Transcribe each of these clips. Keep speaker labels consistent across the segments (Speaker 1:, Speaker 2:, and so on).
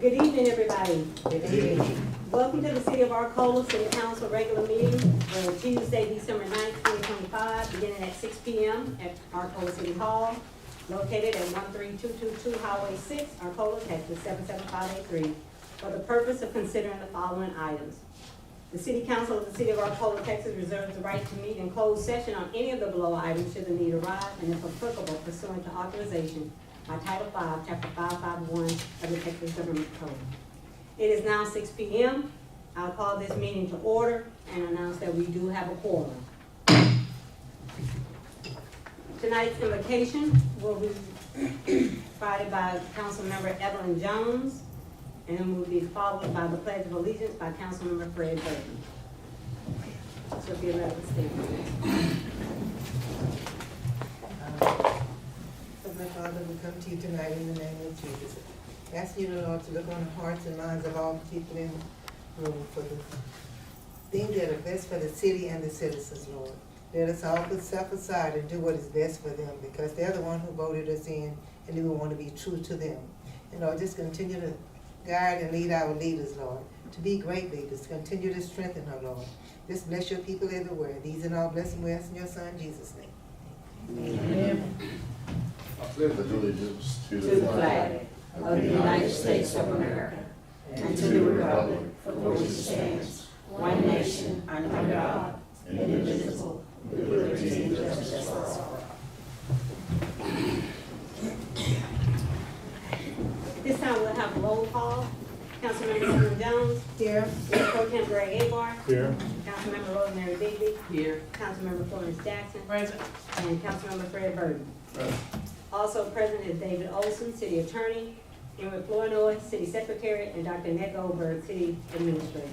Speaker 1: Good evening, everybody. Good evening. Welcome to the City of Arcola City Council regular meeting on Tuesday, December 9th, 2025, beginning at 6 p.m. at Arcola City Hall, located at 13222 Highway 6, Arcola, Texas 77583, for the purpose of considering the following items. The City Council of the City of Arcola, Texas reserves the right to meet in closed session on any of the below items should the need arise and if applicable pursuant to authorization by Title 5, Chapter 551 of the Texas Government Code. It is now 6 p.m. I'll call this meeting to order and announce that we do have a quorum. Tonight's invocation will be provided by Councilmember Evelyn Jones and will be followed by the Pledge of Allegiance by Councilmember Fred Burton. This will be another statement.
Speaker 2: My Father, we come to you tonight in the name of Jesus. Asking you, Lord, to look on the hearts and minds of all the people in the room for the things that are best for the city and the citizens, Lord. Let us all put self aside and do what is best for them because they're the one who voted us in and we want to be true to them. And Lord, just continue to guide and lead our leaders, Lord, to be great leaders. Continue to strengthen her, Lord. Just bless your people everywhere. These and all blessings we ask in your Son, Jesus' name. Amen.
Speaker 3: I pledge allegiance to
Speaker 4: the flag of the United States of America and to the republic for which it stands, one nation, under God, indivisible, with liberty and justice for all.
Speaker 1: At this time, we'll have a roll call. Councilmember Evelyn Jones. Here. Mayor Pro Tem Greg Abar.
Speaker 3: Here.
Speaker 1: Councilmember Rosemary Bigby.
Speaker 4: Here.
Speaker 1: Councilmember Florence Jackson.
Speaker 4: Present.
Speaker 1: And Councilmember Fred Burton. Also present is David Olson, City Attorney, Emery Flournoy, City Secretary, and Dr. Ned Goldberg, City Administrator.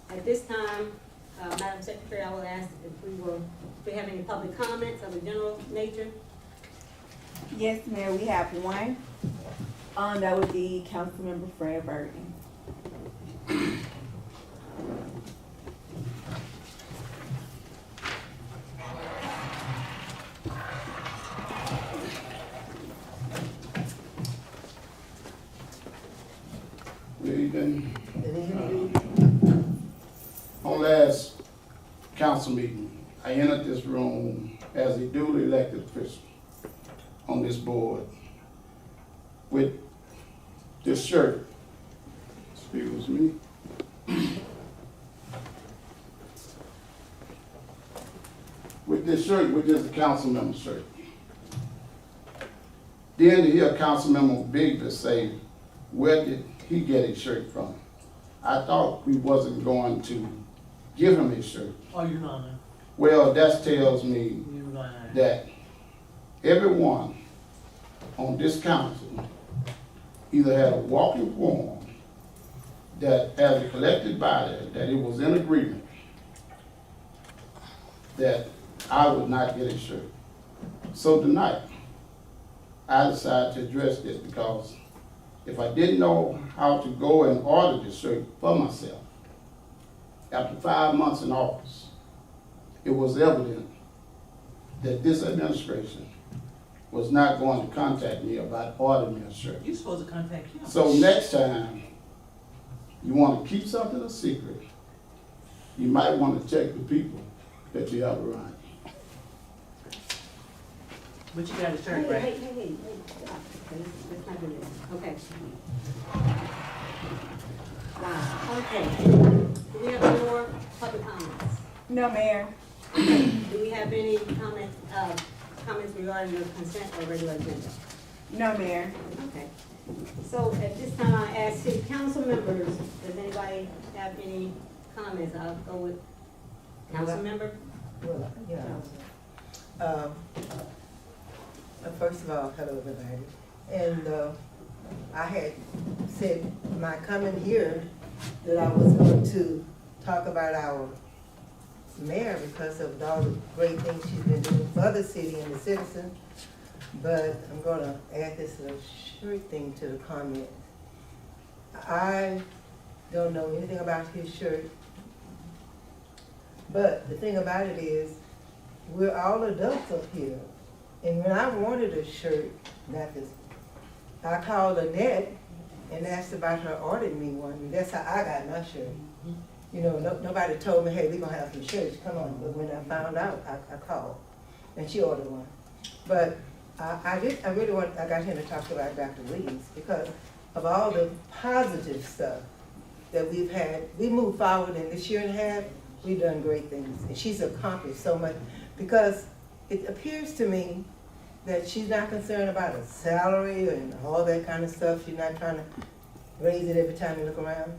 Speaker 1: At this time, Madam Secretary, I will ask if we have any public comments of a general nature.
Speaker 5: Yes, Mayor, we have one. That would be Councilmember Fred Burton.
Speaker 3: Good evening. On last council meeting, I entered this room as a duly elected official on this board with this shirt. Excuse me. With this shirt, which is the council member shirt. Then to hear Councilmember Bigby say, where did he get his shirt from? I thought we wasn't going to give him his shirt.
Speaker 4: Oh, you're not.
Speaker 3: Well, that tells me that everyone on this council either had a walking form that as a collective body, that it was in agreement that I would not get a shirt. So tonight, I decided to address this because if I didn't know how to go and order this shirt for myself, after 5 months in office, it was evident that this administration was not going to contact me about ordering me a shirt.
Speaker 4: You're supposed to contact him.
Speaker 3: So next time, you want to keep something a secret, you might want to check the people that you have around you.
Speaker 4: But you got a shirt,
Speaker 1: Hey,
Speaker 4: right?
Speaker 1: hey, stop. Let's not do this. Okay. Wow, okay. Do we have any more public comments?
Speaker 5: No, Mayor.
Speaker 1: Do we have any comments regarding the consent or regular agenda?
Speaker 5: No, Mayor.
Speaker 1: Okay. So at this time, I ask city council members, does anybody have any comments? I'll go with council member.
Speaker 2: Well, first of all, hello everybody. And I had said my coming here that I was going to talk about our mayor because of all the great things she's been doing for the city and the citizens. But I'm going to add this little shirt thing to the comment. I don't know anything about his shirt, but the thing about it is we're all adults up here. And when I wanted a shirt, that is I called Annette and asked about her ordering me one, and that's how I got my shirt. You know, nobody told me, hey, we gonna have some shirts, come on, but when I found out, I called, and she ordered one. But I got here to talk about Dr. Williams, because of all the positive stuff that we've had. We moved forward in this year and a half, we've done great things, and she's accomplished so much, because it appears to me that she's not concerned about a salary and all that kind of stuff. She's not trying to raise it every time you look around,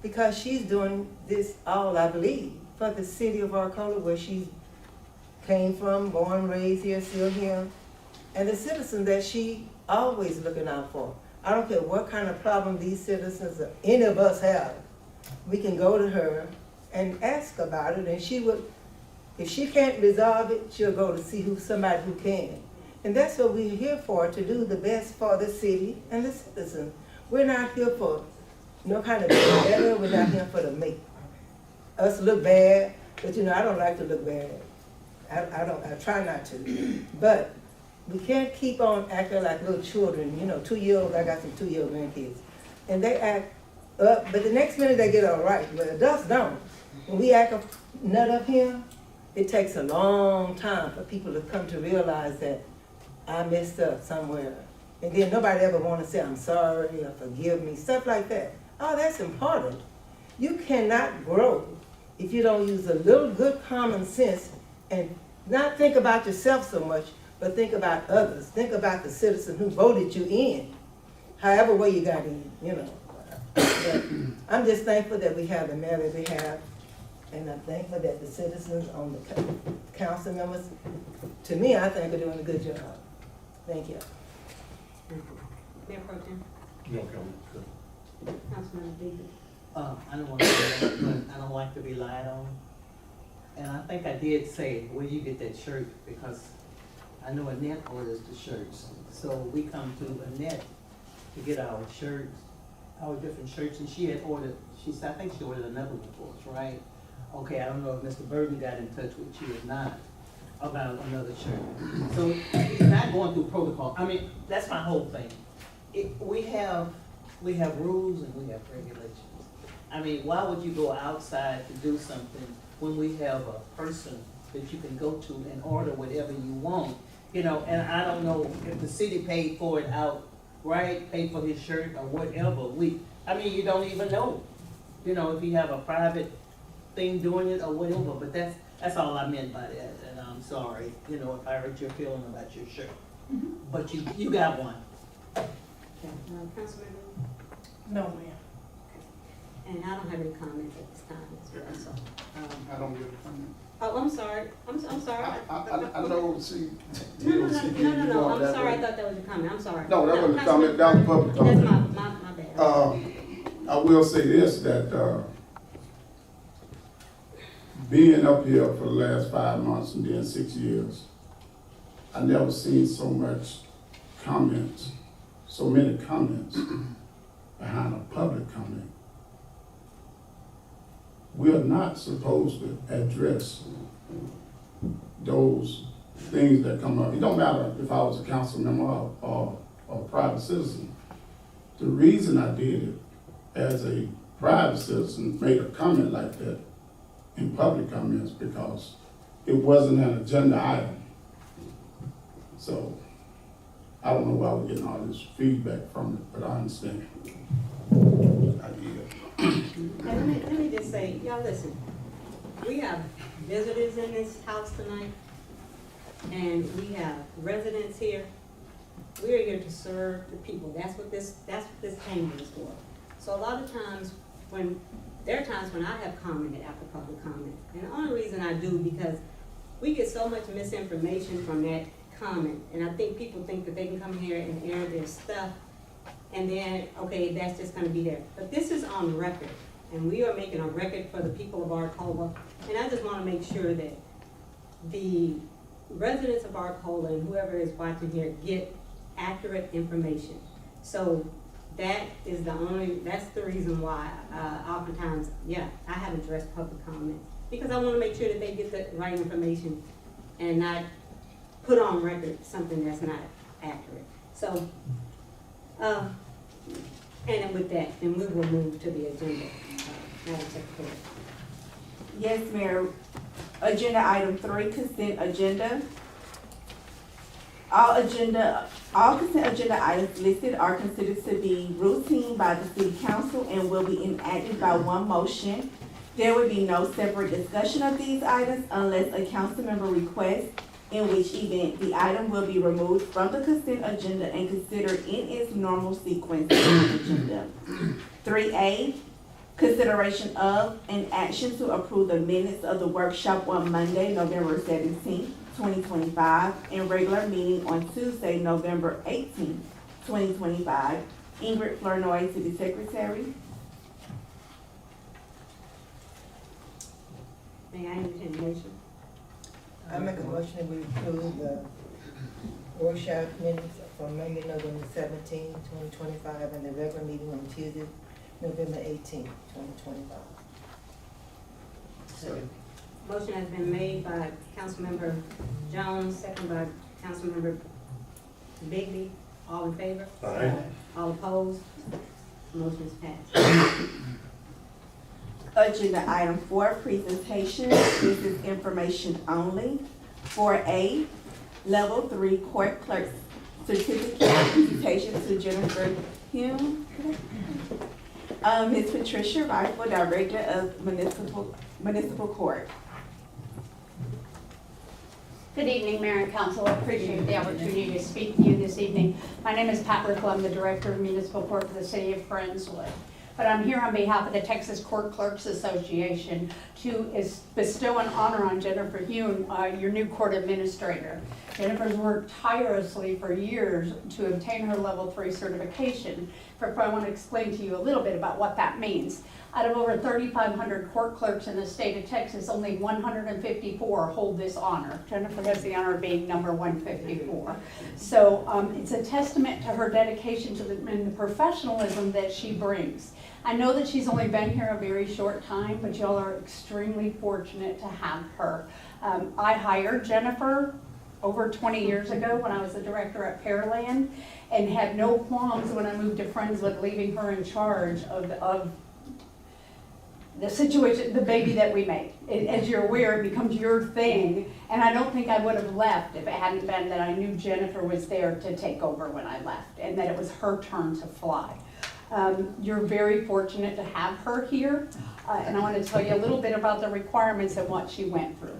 Speaker 2: because she's doing this all, I believe, for the city of Arcola, where she came from, born, raised here, still here, and the citizens that she always looking out for. I don't care what kind of problem these citizens or any of us have, we can go to her and ask about it, and she would, if she can't resolve it, she'll go to see somebody who can. And that's what we're here for, to do the best for the city and the citizens. We're not here for no kind of better, we're not here for to make us look bad, but you know, I don't like to look bad. I try not to. But we can't keep on acting like little children, you know, 2-year-olds, I got some 2-year-old grandkids. And they act up, but the next minute they get all right, but adults don't. When we act a nut up here, it takes a long time for people to come to realize that I messed up somewhere. And then nobody ever want to say, I'm sorry, or forgive me, stuff like that. Oh, that's important. You cannot grow if you don't use a little good common sense and not think about yourself so much, but think about others. Think about the citizen who voted you in, however way you got in, you know. But I'm just thankful that we have the mayor that we have, and I'm thankful that the citizens on the council members, to me, I think are doing a good job. Thank you.
Speaker 1: Mayor Pro Tem,
Speaker 6: No comment.
Speaker 1: Councilmember Deacon.
Speaker 7: I don't want to say that, but I don't like to be lied on. And I think I did say, where you get that shirt? Because I know Annette orders the shirts. So we come to Annette to get our shirts, our different shirts, and she had ordered, I think she ordered another one for us, right? Okay, I don't know if Mr. Burton got in touch with you or not about another shirt. So it's not going through protocol. I mean, that's my whole thing. We have rules and we have regulations. I mean, why would you go outside to do something when we have a person that you can go to and order whatever you want? You know, and I don't know if the city paid for it outright, paid for his shirt or whatever. I mean, you don't even know, you know, if you have a private thing doing it or whatever, but that's all I meant by that, and I'm sorry, you know, if I hurt your feeling about your shirt. But you got one.
Speaker 1: Councilmember?
Speaker 5: No, ma'am.
Speaker 1: And I don't have any comments at this time as well, so.
Speaker 3: I don't give a comment.
Speaker 1: Oh, I'm sorry, I'm sorry.
Speaker 3: I know, see.
Speaker 1: No, I'm sorry, I thought that was your comment, I'm sorry.
Speaker 3: No, that wasn't a comment, that was public
Speaker 1: That's
Speaker 3: comment.
Speaker 1: my bad.
Speaker 3: I will say this, that, being up here for the last 5 months and then 6 years, I never seen so much comments, so many comments behind a public comment. We are not supposed to address those things that come up. It don't matter if I was a council member or a private citizen. The reason I did it as a private citizen, made a comment like that in public comments, because it wasn't an agenda item. So I don't know why we're getting all this feedback from it, but I understand. I did.
Speaker 1: And let me just say, y'all listen, we have visitors in this house tonight, and we have residents here. We're here to serve the people. That's what this chamber is for. So a lot of times there are times when I have commented after public comment. And the only reason I do, because we get so much misinformation from that comment. And I think people think that they can come here and air their stuff, and then, okay, that's just gonna be there. But this is on record, and we are making a record for the people of Arcola. And I just wanna make sure that the residents of Arcola and whoever is watching here get accurate information. So that's the reason why, oftentimes, yeah, I have addressed public comments, because I wanna make sure that they get the right information and not put on record something that's not accurate. So And with that, then we will move to the agenda. Madam Secretary.
Speaker 5: Yes, Mayor. Agenda item 3, consent agenda. All consent agenda items listed are considered to be routine by the city council and will be enacted by one motion. There will be no separate discussion of these items unless a council member requests, in which event the item will be removed from the consent agenda and considered in its normal sequence on the agenda. 3A, consideration of an action to approve the minutes of the workshop on Monday, November 17th, 2025, and regular meeting on Tuesday, November 18th, 2025. Ingrid Flournoy, City Secretary.
Speaker 1: May I entertain a motion?
Speaker 2: I make a motion that we approve the workshop minutes from Monday, November 17th, 2025, and the regular meeting on Tuesday, November 18th, 2025.
Speaker 1: Motion has been made by Councilmember Jones, second by Councilmember Bigby. All in favor?
Speaker 6: Aye.
Speaker 1: All opposed? Motion is passed.
Speaker 5: Agenda item 4, presentation. This is information only. 4A, level 3 court clerk certificate presentation to Jennifer Hume. Ms. Patricia Rifle, Director of Municipal Court.
Speaker 8: Good evening, Mayor and Council. I appreciate the opportunity to speak to you this evening. My name is Pat Rickle. I'm the Director of Municipal Court for the City of Friendswood. But I'm here on behalf of the Texas Court Clerks Association to bestow an honor on Jennifer Hume, your new court administrator. Jennifer's worked tirelessly for years to obtain her level 3 certification. First, I want to explain to you a little bit about what that means. Out of over 3,500 court clerks in the state of Texas, only 154 hold this honor. Jennifer has the honor of being number 154. So it's a testament to her dedication to and the professionalism that she brings. I know that she's only been here a very short time, but y'all are extremely fortunate to have her. I hired Jennifer over 20 years ago when I was the director at Pearland, and had no qualms when I moved to Friendswood, leaving her in charge of the situation, the baby that we made. As you're aware, it becomes your thing, and I don't think I would have left if it hadn't been that I knew Jennifer was there to take over when I left, and that it was her turn to fly. You're very fortunate to have her here, and I want to tell you a little bit about the requirements and what she went through.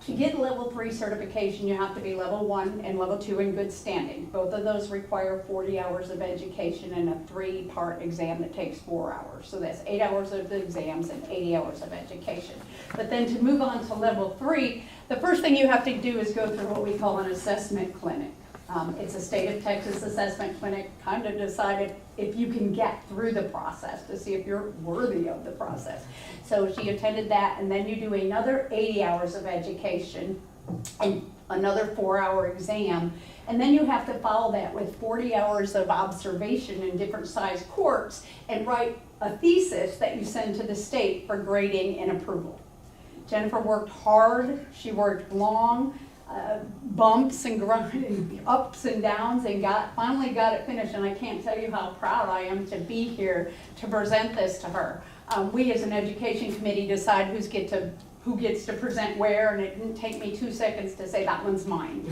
Speaker 8: To get level 3 certification, you have to be level 1 and level 2 in good standing. Both of those require 40 hours of education and a 3-part exam that takes 4 hours. So that's 8 hours of the exams and 80 hours of education. But then to move on to level 3, the first thing you have to do is go through what we call an assessment clinic. It's a state of Texas assessment clinic, kind of decided if you can get through the process to see if you're worthy of the process. So she attended that, and then you do another 80 hours of education and another 4-hour exam. And then you have to follow that with 40 hours of observation in different size courts and write a thesis that you send to the state for grading and approval. Jennifer worked hard, she worked long, bumps and ups and downs, and finally got it finished, and I can't tell you how proud I am to be here to present this to her. We as an education committee decide who gets to present where, and it didn't take me 2 seconds to say that one's mine,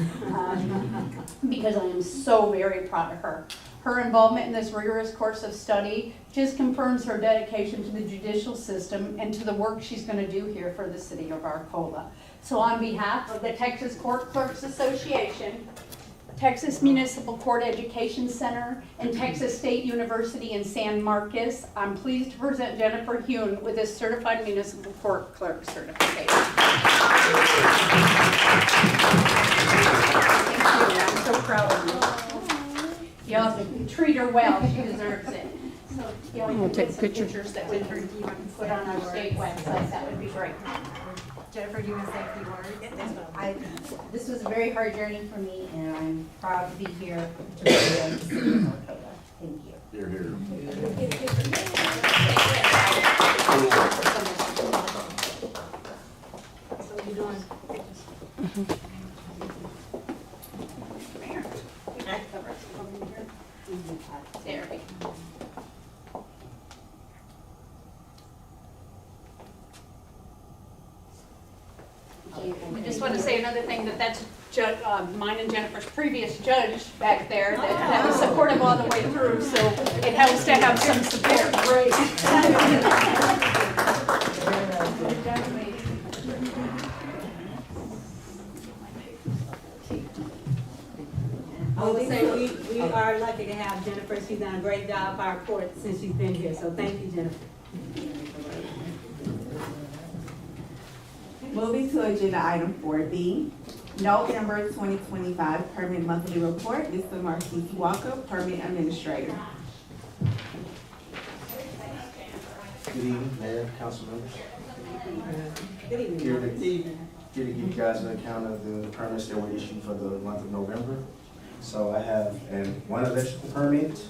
Speaker 8: because I am so very proud of her. Her involvement in this rigorous course of study just confirms her dedication to the judicial system and to the work she's going to do here for the city of Arcola. So on behalf of the Texas Court Clerks Association, Texas Municipal Court Education Center, and Texas State University in San Marcos, I'm pleased to present Jennifer Hume with this Certified Municipal Court Clerk certification. Thank you. I'm so proud of you. Y'all treat her well. She deserves it. So y'all can take pictures that we can put on our state website. That would be great.
Speaker 1: Jennifer, do you want to say a few words?
Speaker 8: This was a very hard journey for me, and I'm proud to be here to represent the city of Arcola. Thank you.
Speaker 6: You're here.
Speaker 1: So you're doing pictures?
Speaker 8: Mayor. want to say another thing, that's mine and Jennifer's previous judge back there that was supportive all the way through, so it helps to have some support. Great.
Speaker 1: I would say we are lucky to have Jennifer. She's done a great job for our court since she's been here, so thank you, Jennifer.
Speaker 5: Moving to agenda item 4B, November 2025 permit monthly report. Mr. Marquise Walker, permit administrator.
Speaker 9: Good evening, Mayor, council members.
Speaker 1: Good evening.
Speaker 9: Here
Speaker 1: Marcus.
Speaker 9: to give you guys an account of the permits that were issued for the month of November. So I have one electrical permit,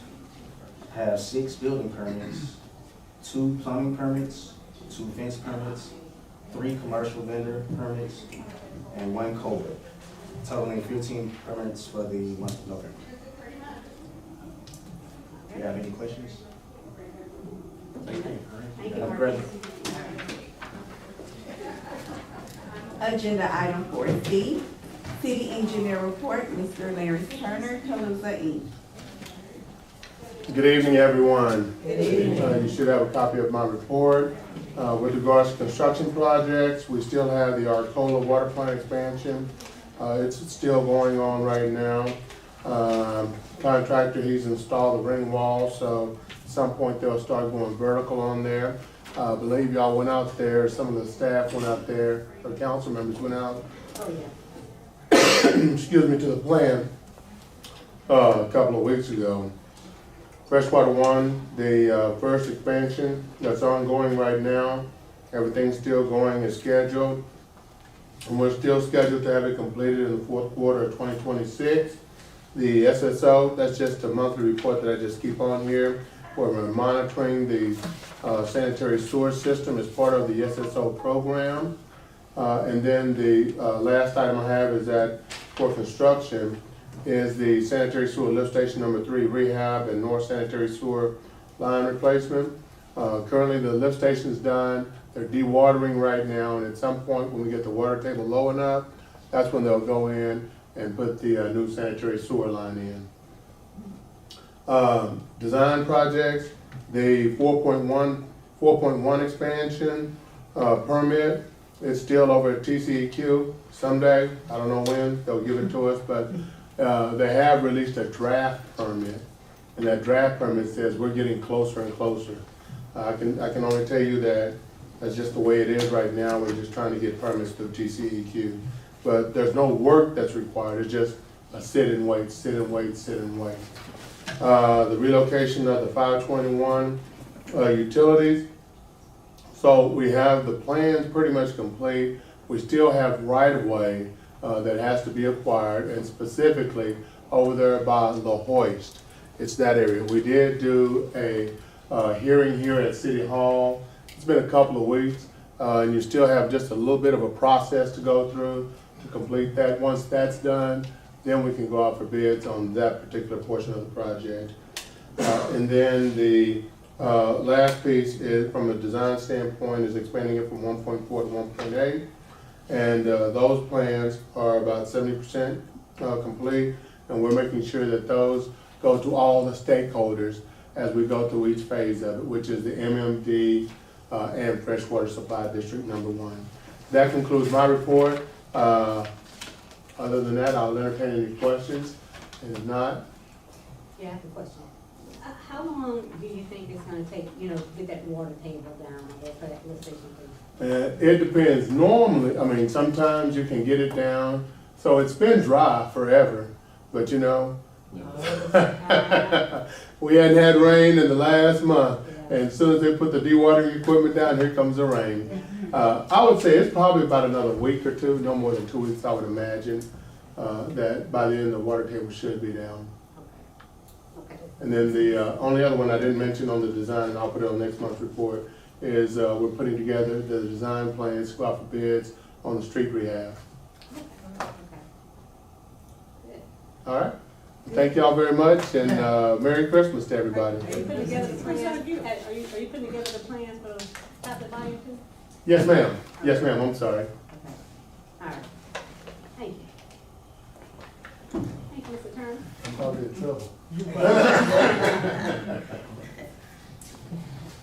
Speaker 9: I have 6 building permits, 2 plumbing permits, 2 fence permits, 3 commercial vendor permits, and 1 culvert, totaling 15 permits for the month of November. Do you have any questions?
Speaker 1: Thank you,
Speaker 9: Have a great
Speaker 1: Marcus.
Speaker 5: Agenda item 4C, city engineer report. Mr. Larry Turner, Calusa Inc.
Speaker 10: Good evening, everyone.
Speaker 2: Good evening.
Speaker 10: You should have a copy of my report. With regards to construction projects, we still have the Arcola water plant expansion. It's still going on right now. Contractor, he's installed the ring wall, so at some point they'll start going vertical on there. I believe y'all went out there, some of the staff went out there, or council members went out,
Speaker 1: Oh, yeah.
Speaker 10: excuse me, to the plant a couple of weeks ago. Freshwater One, the first expansion that's ongoing right now, everything's still going as scheduled. And we're still scheduled to have it completed in the 4th quarter of 2026. The SSO, that's just a monthly report that I just keep on here, where we're monitoring the sanitary sewer system as part of the SSO program. And then the last item I have is that for construction is the sanitary sewer lift station number 3 rehab and north sanitary sewer line replacement. Currently the lift station is done. They're dewatering right now, and at some point when we get the water table low enough, that's when they'll go in and put the new sanitary sewer line in. Design projects, the 4.1 expansion permit is still over at TCEQ. Someday, I don't know when, they'll give it to us, but they have released a draft permit, and that draft permit says we're getting closer and closer. I can only tell you that that's just the way it is right now. We're just trying to get permits through TCEQ. But there's no work that's required. It's just a sit and wait, sit and wait, sit and wait. The relocation of the 521 utilities. So we have the plans pretty much complete. We still have right-of-way that has to be acquired, and specifically over there by La Hoist. It's that area. We did do a hearing here at City Hall. It's been a couple of weeks, and you still have just a little bit of a process to go through to complete that. Once that's done, then we can go out for bids on that particular portion of the project. And then the last piece is, from a design standpoint, is expanding it from 1.4 to 1.8. And those plans are about 70% complete, and we're making sure that those go to all the stakeholders as we go through each phase of it, which is the MMD and Freshwater Supply District number 1. That concludes my report. Other than that, I'll entertain any questions, and if not,
Speaker 1: Yeah, I have a question. How long do you think it's gonna take, to get that water table down, I guess, for that lift station, please?
Speaker 10: it depends. Normally, I mean, sometimes you can get it down, so it's been dry forever, but we hadn't had rain in the last month, and as soon as they put the dewatering equipment down, here comes the rain. I would say it's probably about another week or two, no more than 2 weeks, I would imagine, that by the end the water table should be down.
Speaker 1: Okay.
Speaker 10: And then the only other one I didn't mention on the design, and I'll put it on next month's report, is we're putting together the design plans to go out for bids on the street rehab.
Speaker 1: Okay. Good.
Speaker 10: All right? Thank y'all very much, and Merry Christmas to everybody.
Speaker 1: Are you putting together the plans, are you putting together the plans for the volume 2?
Speaker 10: Yes, ma'am. Yes, ma'am. I'm sorry.
Speaker 1: Okay. All right.
Speaker 10: Probably in trouble.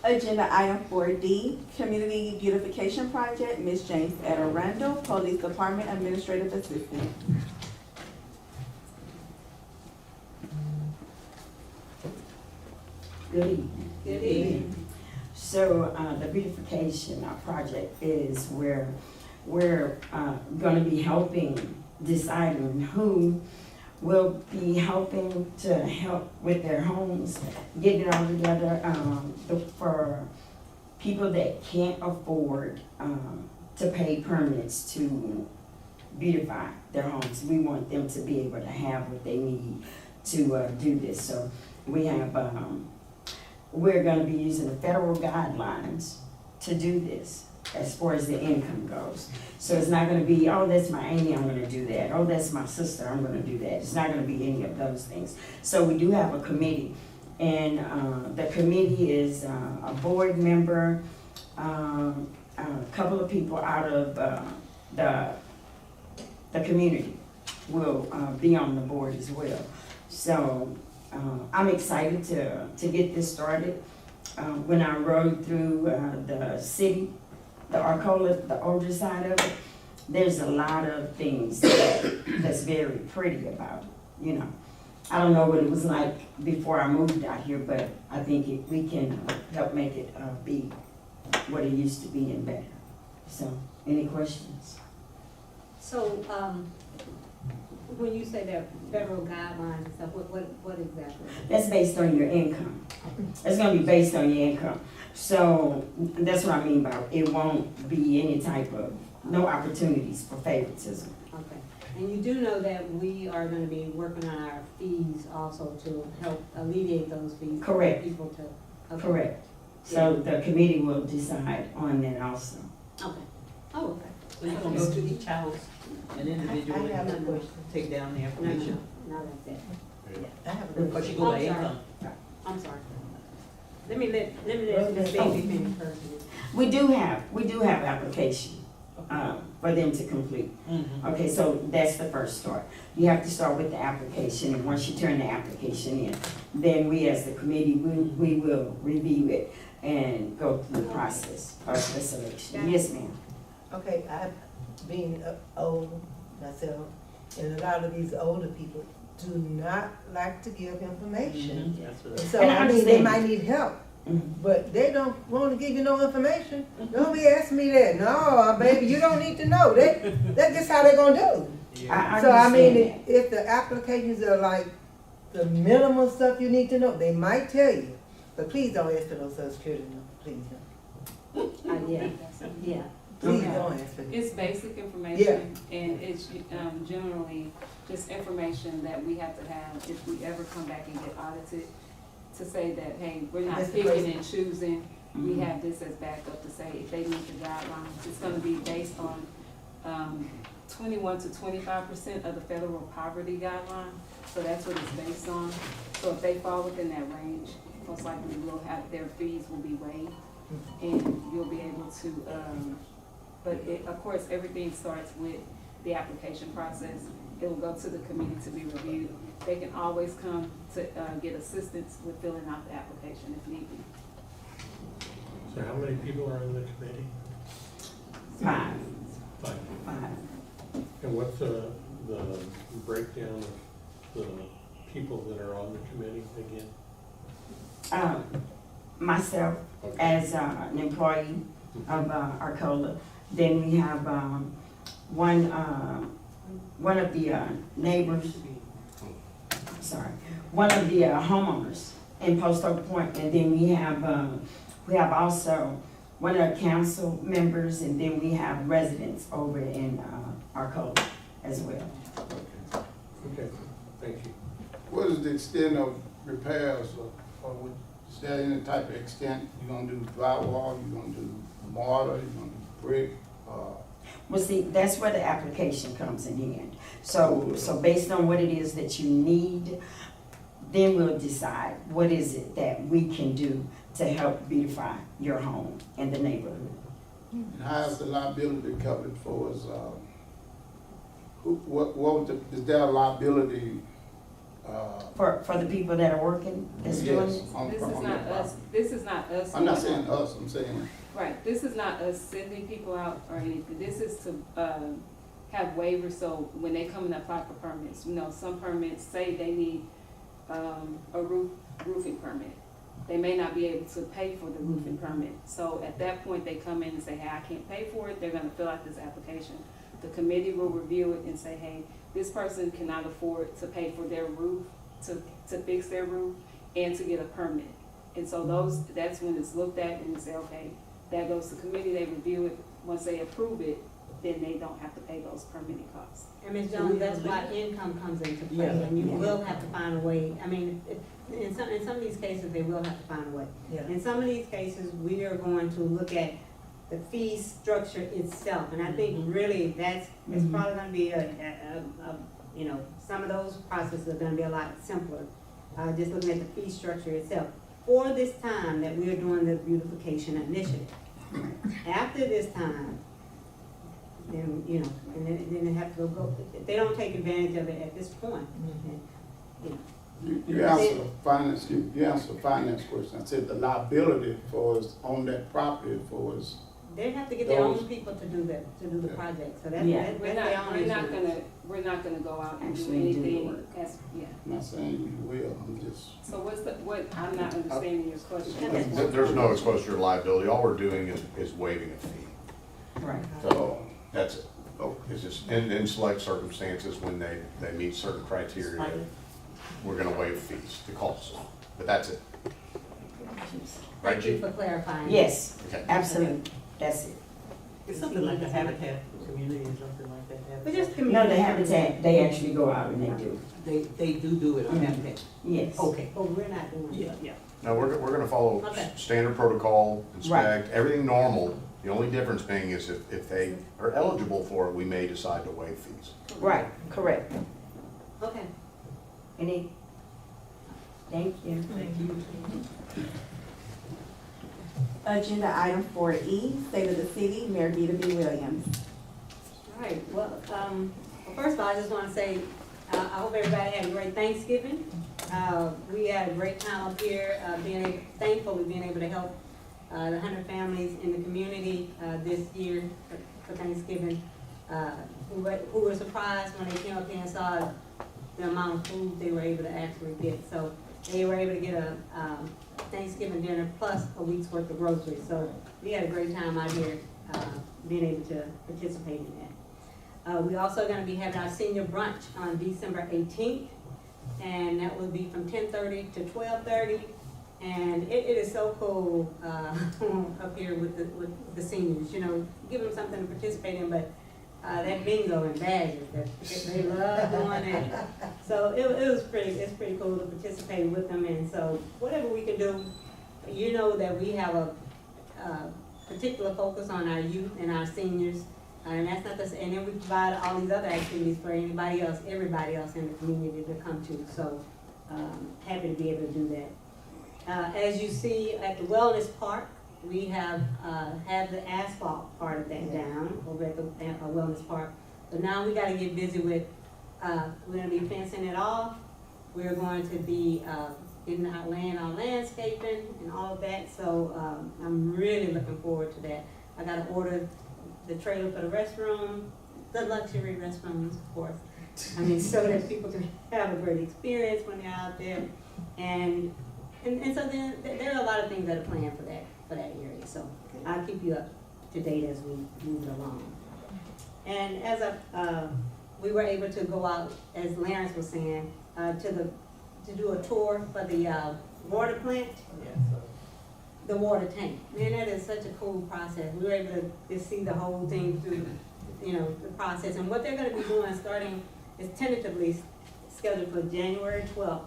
Speaker 5: Agenda item 4D, Community Beautification Project, Ms. James Etta Randall, Police Department Administrative Assistant.
Speaker 4: Good evening.
Speaker 1: Good evening.
Speaker 4: So, the beautification project is where we're gonna be helping deciding who will be helping to help with their homes, getting it all together, for people that can't afford, to pay permits to beautify their homes. We want them to be able to have what they need to, do this. So we have, we're gonna be using the federal guidelines to do this as far as the income goes. So it's not gonna be, oh, that's my auntie, I'm gonna do that. Oh, that's my sister, I'm gonna do that. It's not gonna be any of those things. So we do have a committee, and the committee is a board member, a couple of people out of the community will be on the board as well. So I'm excited to get this started. When I rode through the city, the Arcola, the older side of it, there's a lot of things that's very pretty about it, you know. I don't know what it was like before I moved out here, but I think we can help make it be what it used to be and better. So, any questions?
Speaker 1: So, when you say that federal guidelines and stuff, what exactly?
Speaker 4: That's based on your income. It's gonna be based on your income. So that's what I mean by it won't be any type of, no opportunities for favoritism.
Speaker 1: Okay, and you do know that we are gonna be working on our fees also to help alleviate those fees. for
Speaker 4: Correct.
Speaker 1: People to. Okay.
Speaker 4: Correct. So the committee will decide on that also.
Speaker 1: Okay, oh, okay.
Speaker 7: So you're gonna go to each house and individually
Speaker 2: I have a question.
Speaker 7: take down the
Speaker 1: No,
Speaker 7: information?
Speaker 1: no, not like that.
Speaker 2: I have a
Speaker 7: Because you go by
Speaker 1: I'm sorry.
Speaker 7: income.
Speaker 1: I'm sorry. Let me let Ms. Bailey finish first.
Speaker 4: We do have application, for them to complete.
Speaker 7: Mhm.
Speaker 4: Okay, so that's the first start. You have to start with the application, and once you turn the application in, then we as the committee, we will review it and go through the process of the selection. Yes, ma'am.
Speaker 2: Okay, I've been old myself, and a lot of these older people do not like to give information.
Speaker 7: That's
Speaker 2: And
Speaker 7: what
Speaker 2: so,
Speaker 4: And I
Speaker 2: I mean, they
Speaker 4: understand.
Speaker 2: might need help,
Speaker 4: Mhm.
Speaker 2: but they don't wanna give you no information. Don't be asking me that. No, baby, you don't need to know. That's just how they gonna do.
Speaker 4: I
Speaker 2: So, I mean,
Speaker 4: understand that.
Speaker 2: if the applications are like the minimal stuff you need to know, they might tell you. But please don't ask for those social security numbers, please don't.
Speaker 1: Yeah.
Speaker 2: Please
Speaker 4: Okay.
Speaker 2: don't ask for that.
Speaker 11: It's basic information, and it's generally just information that we have to have if we ever come back and get audited, to say that, hey, we're not
Speaker 2: That's the
Speaker 11: picking
Speaker 2: person.
Speaker 11: and choosing, we
Speaker 4: Mhm.
Speaker 11: have this as backup to say if they meet the guidelines. It's gonna be based on 21 to 25% of the federal poverty guideline, so that's what it's based on. So if they fall within that range, most likely will have, their fees will be waived, and you'll be able to, but it, of course, everything starts with the application process. It will go to the committee to be reviewed. They can always come to, get assistance with filling out the application if need be.
Speaker 6: So how many people are in the committee?
Speaker 4: 5.
Speaker 6: And what's the breakdown of the people that are on the committee again?
Speaker 4: Myself,
Speaker 6: Okay.
Speaker 4: as an employee of Arcola. Then we have one of the neighbors, one of the homeowners in Post Oak Point, and then we have also one of the council members, and then we have residents over in Arcola as well.
Speaker 6: Okay, thank you.
Speaker 3: What is the extent of repairs, is there any type of extent, you gonna do drywall, you gonna do mortar, you gonna do brick?
Speaker 4: Well, see, that's where the application comes in hand. So based on what it is that you need, then we'll decide what is it that we can do to help beautify your home and the neighborhood.
Speaker 3: And how is the liability covered for us, what was is there a liability
Speaker 4: For the people that are working, that's doing
Speaker 3: Yes,
Speaker 4: it?
Speaker 11: This is
Speaker 3: on
Speaker 11: not
Speaker 3: that
Speaker 11: us,
Speaker 3: property.
Speaker 11: this is not us.
Speaker 3: I'm not saying us, I'm saying,
Speaker 11: Right, this is not us sending people out or anything, this is to, have waivers, so when they come and apply for permits, you know, some permits say they need, a roofing permit. They may not be able to pay for the roofing permit, so at that point, they come in and say, hey, I can't pay for it, they're gonna fill out this application. The committee will review it and say, hey, this person cannot afford to pay for their roof, to fix their roof, and to get a permit. And so that's when it's looked at and they say, okay, that goes to committee, they review it, once they approve it, then they don't have to pay those permitting costs.
Speaker 1: And Ms. Jones, that's why income comes into play,
Speaker 7: Yeah.
Speaker 1: and you will have to find a way, I mean, in some of these cases, they will have to find a way.
Speaker 7: Yeah.
Speaker 1: In some of these cases, we are going to look at the fee structure itself, and I think really it's probably gonna be you know, some of those processes are gonna be a lot simpler, just looking at the fee structure itself. For this time that we are doing the beautification initiative, after this time, then, you know, and then they have to go, if they don't take advantage of it at this point, then, you know.
Speaker 3: you answered the finance, you answered the finance question. I said the liability for us on that property for us.
Speaker 1: They have to get their own
Speaker 3: Those-
Speaker 1: people to do the
Speaker 3: Yeah.
Speaker 1: project, so that's,
Speaker 4: Yeah.
Speaker 1: that's
Speaker 11: We're
Speaker 1: their
Speaker 11: not,
Speaker 1: own
Speaker 11: we're not
Speaker 1: issue.
Speaker 11: gonna go out and do
Speaker 4: Actually do the
Speaker 11: anything,
Speaker 4: work.
Speaker 11: as, yeah.
Speaker 3: I'm not saying you will, I'm just.
Speaker 11: So I'm not understanding your question.
Speaker 12: There's no exposure to liability, all we're doing is waiving a fee.
Speaker 4: Right.
Speaker 12: So, that's it. It's just, in select circumstances, when they meet certain criteria, we're gonna waive fees, the cost, but that's it. Right,
Speaker 1: Thank you
Speaker 12: Chief?
Speaker 1: for clarifying.
Speaker 4: Yes,
Speaker 12: Okay.
Speaker 4: absolutely, that's it.
Speaker 7: It's something like a habitat for community or something like that.
Speaker 1: But just
Speaker 4: No,
Speaker 1: community.
Speaker 4: the Habitat, they actually go out and they do,
Speaker 7: They do it on Habitat.
Speaker 4: yes.
Speaker 7: Okay.
Speaker 1: But we're not doing it.
Speaker 7: Yeah.
Speaker 12: No, we're gonna follow
Speaker 1: Okay.
Speaker 12: standard protocol, inspect, everything normal. The only difference being is if they are eligible for it, we may decide to waive fees.
Speaker 4: Right, correct.
Speaker 1: Okay.
Speaker 4: Any? Thank you.
Speaker 7: Thank you.
Speaker 5: Agenda item 4E, State of the City, Mayor Vita B. Williams.
Speaker 1: All right, well, first of all, I just want to say, I hope everybody had a great Thanksgiving. We had a great time up here, thankfully being able to help the 100 families in the community this year for Thanksgiving, who were surprised when they came up here and saw the amount of food they were able to actually get. So they were able to get a Thanksgiving dinner plus a week's worth of groceries. So we had a great time out here being able to participate in that. We also going to be having our senior brunch on December 18th, and that will be from 10:30 to 12:30. And it is so cool up here with the seniors. You know, give them something to participate in, but that bingo and badges, they love doing it. So it's pretty cool to participate with them, and so whatever we can do, you know that we have a particular focus on our youth and our seniors, and that's not the, and then we provide all these other activities for everybody else in the community to come to. So happy to be able to do that. As you see at the Wellness Park, we have the asphalt part of that down over at the Wellness Park. But now we gotta get busy with, we're gonna be fencing it off. We're going to be laying our landscaping and all of that. So I'm really looking forward to that. I gotta order the trailer for the restroom, the luxury restrooms, of course. I mean, so that people can have a great experience when they're out there. And so then there are a lot of things that are planned for that area. So I'll keep you up to date as we move it along. And as we were able to go out, as Lawrence was saying, to do a tour for the water plant, the water tank. Man, that is such a cool process. We were able to just see the whole thing through, you know, the process. And what they're going to be doing starting is tentatively scheduled for January 12th.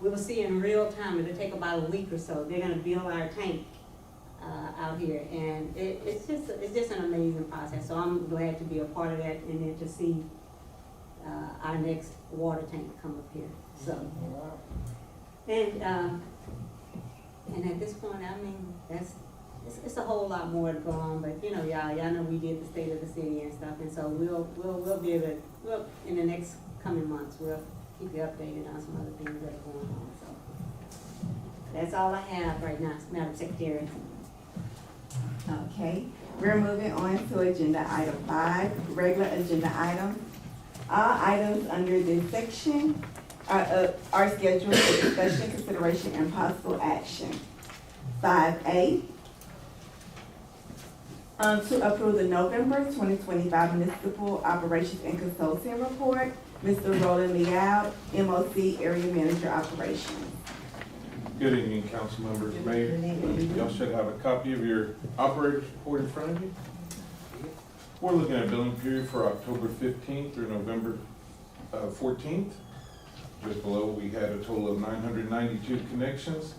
Speaker 1: We will see in real time. It'll take about a week or so. They're going to build our tank out here, and it's just an amazing process. So I'm glad to be a part of that, and then to see our next water tank come up here. So, and at this point, I mean, it's a whole lot more to go on. But you know, y'all know we did the State of the City and stuff, and so we'll be able to, in the next coming months, we'll keep you updated on some other things that are going on, so. That's all I have right now, Madam Secretary.
Speaker 5: Okay, we're moving on to agenda item 5, regular agenda items. All items under this section are scheduled for discussion, consideration, and possible action. 5A, to approve the November 2025 Municipal Operations and Consulting Report. Mr. Roland Leal, MOC Area Manager Operations.
Speaker 13: Good evening, council members, mayor. Y'all should have a copy of your operator's report in front of you. We're looking at billing period for October 15th through November 14th. Just below, we had a total of 992 connections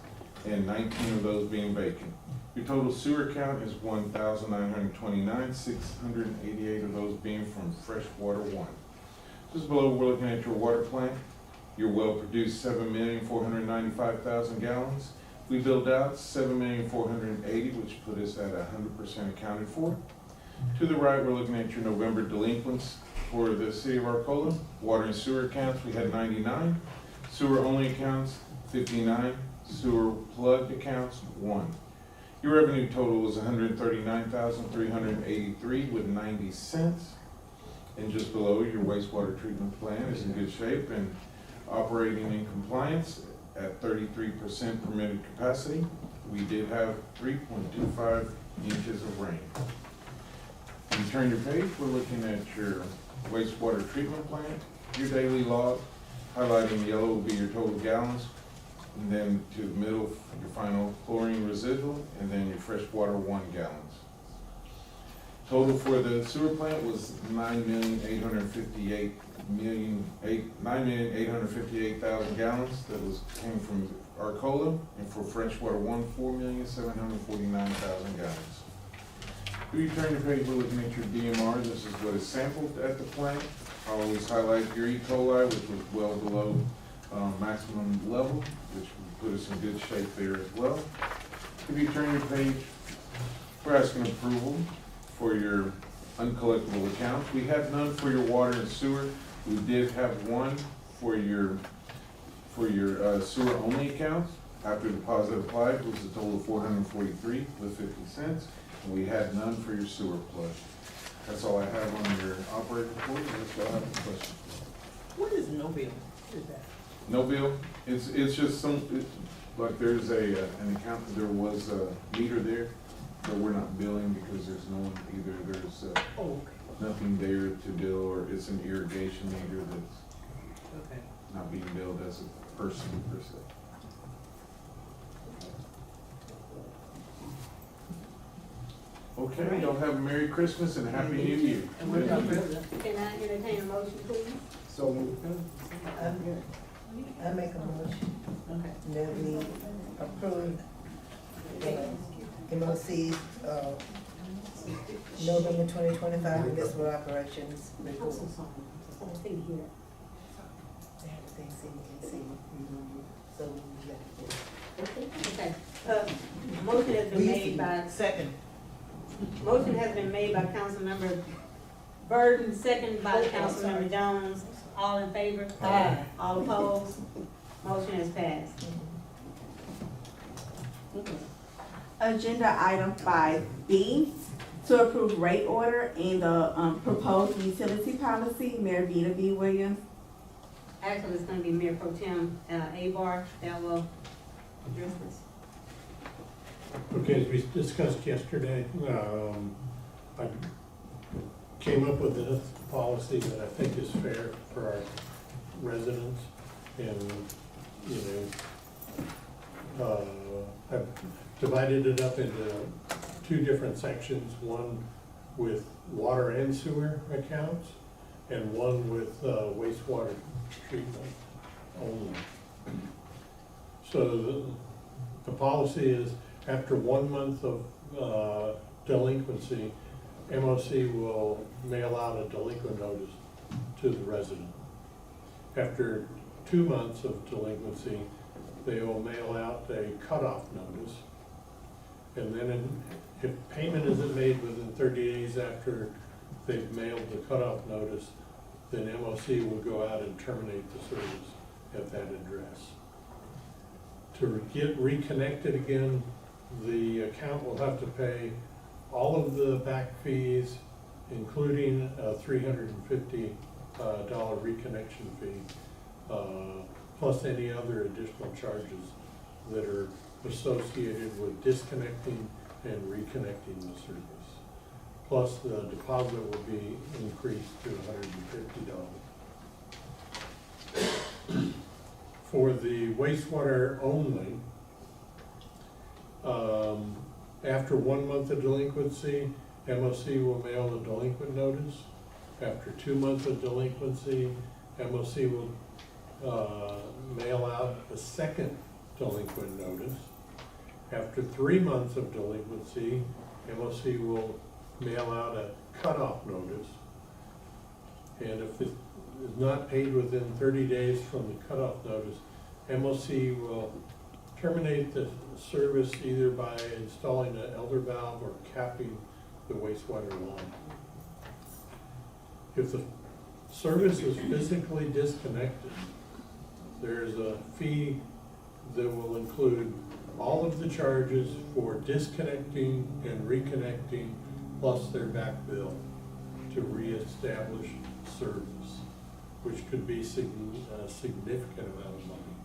Speaker 13: and 19 of those being vacant. Your total sewer count is 1,929, 688 of those being from Freshwater 1. Just below, we're looking at your water plant. Your well produced 7,495,000 gallons. We billed out 7,480,000, which put us at 100% accounted for. To the right, we're looking at your November delinquents for the city of Arcola. Water and sewer accounts, we had 99. Sewer only accounts, 59. Sewer plugged accounts, 1. Your revenue total was 139,383 with 90 cents. And just below, your wastewater treatment plant is in good shape and operating in compliance at 33% permitted capacity. We did have 3.25 inches of rain. When you turn your page, we're looking at your wastewater treatment plant. Your daily log, highlighting yellow will be your total gallons, and then to the middle, your final chlorine residual, and then your freshwater 1 gallons. Total for the sewer plant was 9,858,000 gallons that came from Arcola, and for freshwater 1, 4,749,000 gallons. If you turn the page, we're looking at your DMR. This is what is sampled at the plant. I always highlight your E. coli, which was well below maximum level, which would put us in good shape there as well. If you turn your page, we're asking approval for your uncollectible accounts. We have none for your water and sewer. We did have one for your sewer only accounts. After deposit applied was a total of 443 with 50 cents. And we had none for your sewer plug. That's all I have on your operating report. Unless y'all have any questions.
Speaker 7: What is no bill? What is that?
Speaker 13: No bill. It's just like there's an account, there was a meter there, but we're not billing because there's no one either. There's nothing there to bill, or it's an irrigation meter that's not being billed as a person per se. Okay, y'all have a Merry Christmas and a Happy New Year.
Speaker 1: Can I entertain a motion, please?
Speaker 10: So moved.
Speaker 2: I make a motion that we approve MOC's November 2025 municipal operations report.
Speaker 1: I think here.
Speaker 2: They have the thing, see. So we got
Speaker 1: Okay, motion has been made by,
Speaker 7: Second.
Speaker 1: motion has been made by Councilmember Burton, second by Councilmember Jones. All in favor? Aye. All opposed? Motion has passed.
Speaker 5: Agenda item 5B, to approve rate order and the proposed utility policy. Mayor Vita B. Williams.
Speaker 1: Actually, it's gonna be Mayor Pro Tem Abar that will address this.
Speaker 6: Okay, as we discussed yesterday, I came up with this policy that I think is fair for our residents, and, I've divided it up into 2 different sections, one with water and sewer accounts, and one with wastewater treatment only. So the policy is, after 1 month of delinquency, MOC will mail out a delinquent notice to the resident. After 2 months of delinquency, they will mail out a cutoff notice. And then if payment isn't made within 30 days after they've mailed the cutoff notice, then MOC will go out and terminate the service at that address. To get reconnected again, the account will have to pay all of the back fees, including a $350 reconnection fee, plus any other additional charges that are associated with disconnecting and reconnecting the service. Plus the deposit will be increased to $150. For the wastewater only, after 1 month of delinquency, MOC will mail a delinquent notice. After 2 months of delinquency, MOC will mail out a second delinquent notice. After 3 months of delinquency, MOC will mail out a cutoff notice. And if it is not paid within 30 days from the cutoff notice, MOC will terminate the service either by installing an elder valve or capping the wastewater line. If the service is physically disconnected, there's a fee that will include all of the charges for disconnecting and reconnecting, plus their back bill to reestablish service, which could be a significant amount of money.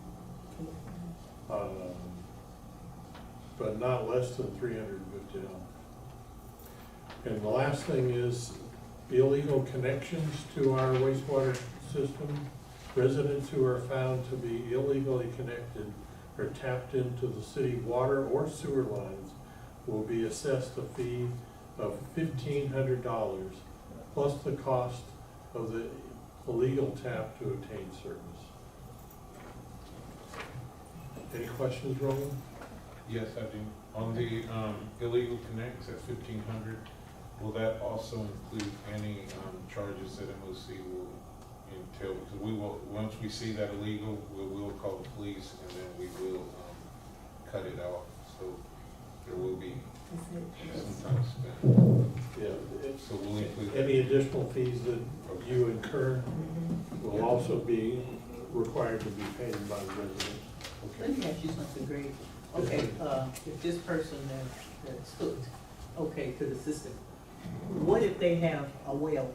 Speaker 6: But not less than $350. And the last thing is illegal connections to our wastewater system. Residents who are found to be illegally connected or tapped into the city water or sewer lines will be assessed a fee of $1,500 plus the cost of the illegal tap to obtain service. Any questions, Roland?
Speaker 13: Yes, I do. On the illegal connects at 1,500, will that also include any charges that MOC will entail? Because we will, once we see that illegal, we will call the police and then we will cut it out. So there will be some time spent.
Speaker 6: Yeah.
Speaker 13: So we'll include
Speaker 6: Any additional fees that you incur will also be required to be paid by the resident.
Speaker 7: Let me ask you something, Greg. Okay, if this person that's hooked, okay, to the system, what if they have a well?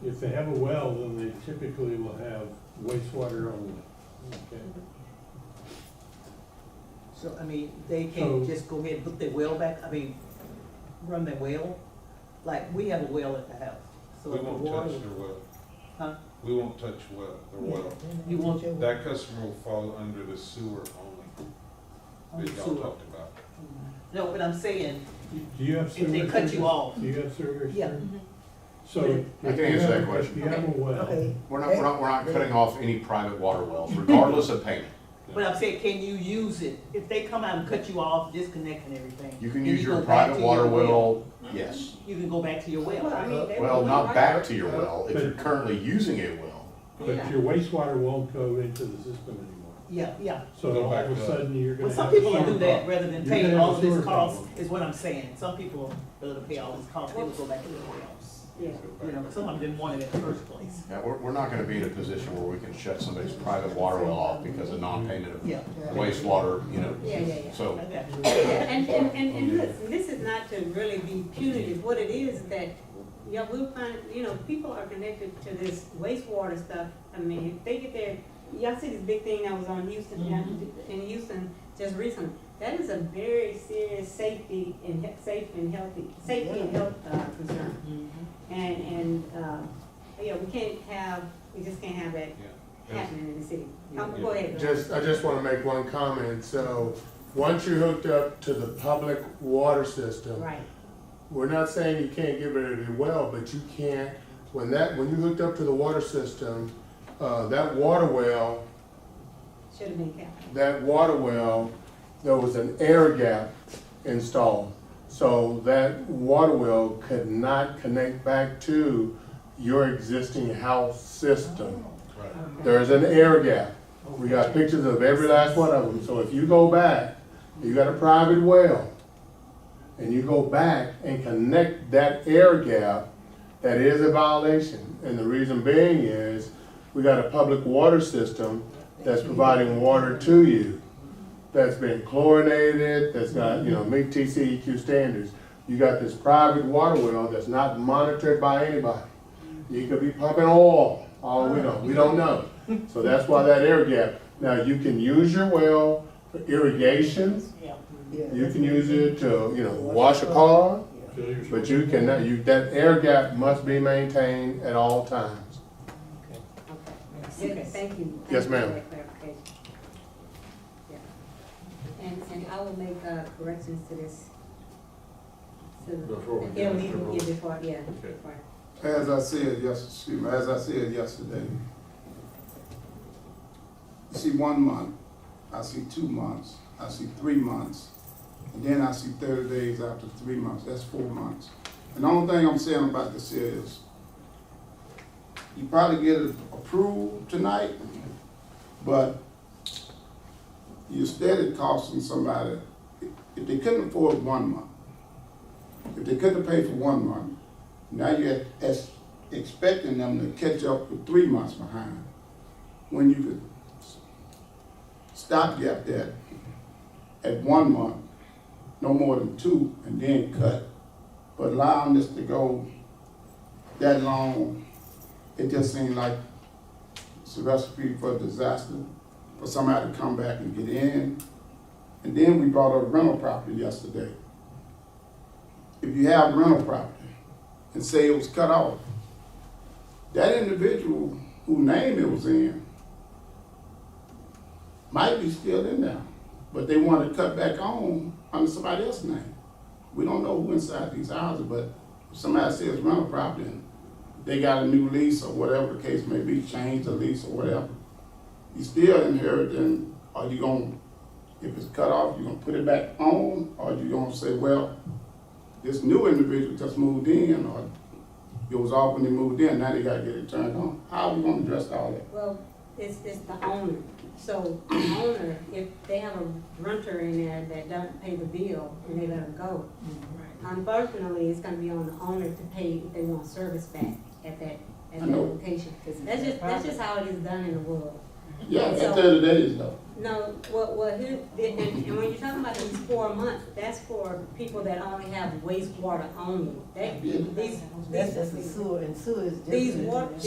Speaker 6: If they have a well, then they typically will have wastewater only. Okay.
Speaker 7: So, I mean, they can't just go ahead and hook their well back, I mean, run their well? Like, we have a well at the house, so
Speaker 13: we
Speaker 7: if the
Speaker 13: won't
Speaker 7: water.
Speaker 13: touch their well.
Speaker 7: Huh?
Speaker 13: We won't touch their well.
Speaker 7: You want your.
Speaker 13: That customer will fall under the sewer only that y'all
Speaker 7: Sewer.
Speaker 13: talked about.
Speaker 7: No, but I'm saying,
Speaker 6: Do you have sewer?
Speaker 7: if they cut you off.
Speaker 6: Do you have sewer?
Speaker 7: Yeah.
Speaker 6: So.
Speaker 12: I can answer that question.
Speaker 6: If you have a well,
Speaker 2: Okay.
Speaker 12: We're not cutting off any private water wells, regardless of payment.
Speaker 7: But I'm saying, can you use it, if they come out and cut you off, disconnect and everything?
Speaker 12: You can
Speaker 7: and
Speaker 12: use
Speaker 7: you
Speaker 12: your
Speaker 7: go back
Speaker 12: private
Speaker 7: to
Speaker 12: water
Speaker 7: your
Speaker 12: well, yes.
Speaker 7: You can go back to your well,
Speaker 1: Well, I
Speaker 7: right?
Speaker 1: mean, they
Speaker 12: Well,
Speaker 1: will
Speaker 12: not
Speaker 1: right
Speaker 12: back
Speaker 1: out.
Speaker 12: to your well, if you're currently using a well.
Speaker 6: but your wastewater won't go into the system anymore.
Speaker 7: Yeah, yeah.
Speaker 6: So
Speaker 13: Go
Speaker 6: all
Speaker 13: back
Speaker 6: of a
Speaker 13: up.
Speaker 6: sudden, you're gonna
Speaker 7: Well, some
Speaker 6: have a
Speaker 7: people will
Speaker 6: sewer
Speaker 7: do that
Speaker 6: problem.
Speaker 7: rather than
Speaker 6: You're
Speaker 7: pay
Speaker 6: gonna have
Speaker 7: all
Speaker 6: a
Speaker 7: of this
Speaker 6: sewer
Speaker 7: cost,
Speaker 6: problem.
Speaker 7: is what I'm saying. Some people, rather than pay all this cost, they would go back to their wells.
Speaker 1: Yeah.
Speaker 7: You know, some of them didn't want it in the first place.
Speaker 12: Yeah, we're not gonna be in a position where we can shut somebody's private water well off because of non-payment of
Speaker 7: Yeah.
Speaker 12: wastewater, you know.
Speaker 1: Yeah.
Speaker 12: So,
Speaker 7: I got you.
Speaker 1: And listen, this is not to really be punitive, what it is that, yeah, we'll find, you know, people are connected to this wastewater stuff. I mean, if they get there, y'all see this big thing that was on Houston, in Houston just recently. That is a very serious safety and health concern. And yeah, we just can't have that
Speaker 13: Yeah.
Speaker 1: happening in the city.
Speaker 13: Yeah.
Speaker 1: Go ahead. Bill.
Speaker 10: I just wanna make one comment. So, once you're hooked up to the public water system,
Speaker 1: Right,
Speaker 10: we're not saying you can't get rid of your well, but you can't, when you hooked up to the water system, that water well,
Speaker 1: should have been capped.
Speaker 10: there was an air gap installed. So that water well could not connect back to your existing house system.
Speaker 13: Right.
Speaker 10: There's an air gap. We got pictures of every last one of them. So if you go back, you got a private well, and you go back and connect that air gap, that is a violation. And the reason being is, we got a public water system that's providing water to you, that's been chlorinated, that's got, meet TCEQ standards. You got this private water well that's not monitored by anybody. You could be pumping oil, all we don't know. So that's why that air gap. Now, you can use your well for irrigation, you can use it to, wash a car, but you cannot, that air gap must be maintained at all times.
Speaker 1: Okay, thank you.
Speaker 10: Yes,
Speaker 1: Thank you
Speaker 10: ma'am.
Speaker 1: for that clarification. Yeah. And I will make corrections to this.
Speaker 13: Before we go
Speaker 1: Yeah,
Speaker 13: to
Speaker 1: we
Speaker 13: the
Speaker 1: can
Speaker 13: vote.
Speaker 1: get before, yeah.
Speaker 13: Okay.
Speaker 1: before.
Speaker 3: As I said yesterday, you see 1 month, I see 2 months, I see 3 months, and then I see 30 days after 3 months, that's 4 months. And the only thing I'm saying about this is, you probably get it approved tonight, but you're steady costing somebody, if they couldn't afford 1 month, if they couldn't pay for 1 month, now you're expecting them to catch up with 3 months behind, when you could stopgap that at 1 month, no more than 2, and then cut. But allowing this to go that long, it just seemed like it's a recipe for disaster, for somebody to come back and get in. And then we brought up rental property yesterday. If you have rental property and say it was cut off, that individual whose name it was in might be still in there, but they want to cut back on under somebody else's name. We don't know who inside these houses, but if somebody says rental property and they got a new lease or whatever the case may be, change the lease or whatever, you still inheriting. Are you gonna, if it's cut off, you gonna put it back on, or you gonna say, well, this new individual just moved in, or it was off when they moved in, now they gotta get it turned on? How are we gonna address all that?
Speaker 1: Well, it's the owner. So the owner, if they have a renter in there that doesn't pay the bill and they let them go, unfortunately, it's gonna be on the owner to pay if they want service back at that location. That's just how it is done in the world.
Speaker 3: Yeah,
Speaker 1: And
Speaker 3: at
Speaker 1: so-
Speaker 3: 30 days though.
Speaker 1: No, well, here, and when you're talking about these 4 months, that's for people that only have wastewater only.
Speaker 2: That's just the sewer, and sewer is different.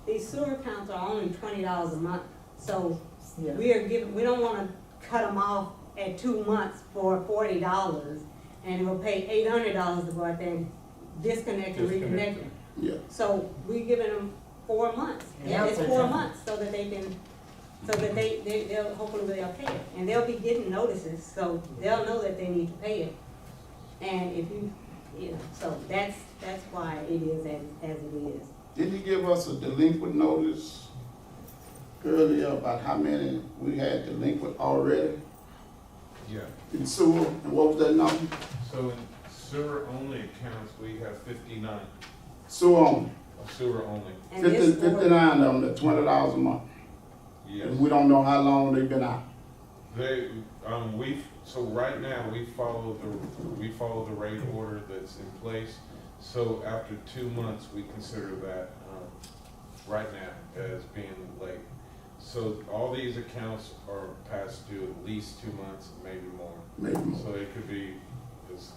Speaker 1: These sewer accounts are only $20 a month, so
Speaker 2: Yeah.
Speaker 1: we don't wanna cut them off at 2 months for $40, and we'll pay $800 to go out there and disconnect and reconnect them.
Speaker 3: Yeah.
Speaker 1: So we giving them 4 months,
Speaker 2: Yeah,
Speaker 1: it's
Speaker 2: for
Speaker 1: 4
Speaker 2: time.
Speaker 1: months, so that they'll, hopefully they'll pay it, and they'll be getting notices, so they'll know that they need to pay it. And if so that's why it is as it is.
Speaker 3: Didn't you give us a delinquent notice earlier about how many we had delinquent already
Speaker 13: Yeah,
Speaker 3: in sewer? And what was that number?
Speaker 13: so in sewer only accounts, we have 59,
Speaker 3: Sewer only.
Speaker 13: sewer only,
Speaker 1: And this
Speaker 3: 59 of them at $20 a month.
Speaker 13: yes.
Speaker 3: And we don't know how long they've been out.
Speaker 13: So right now, we follow the rate order that's in place. So after 2 months, we consider that, right now as being late. So all these accounts are past due at least 2 months, maybe more.
Speaker 3: Maybe more.
Speaker 13: So it could be just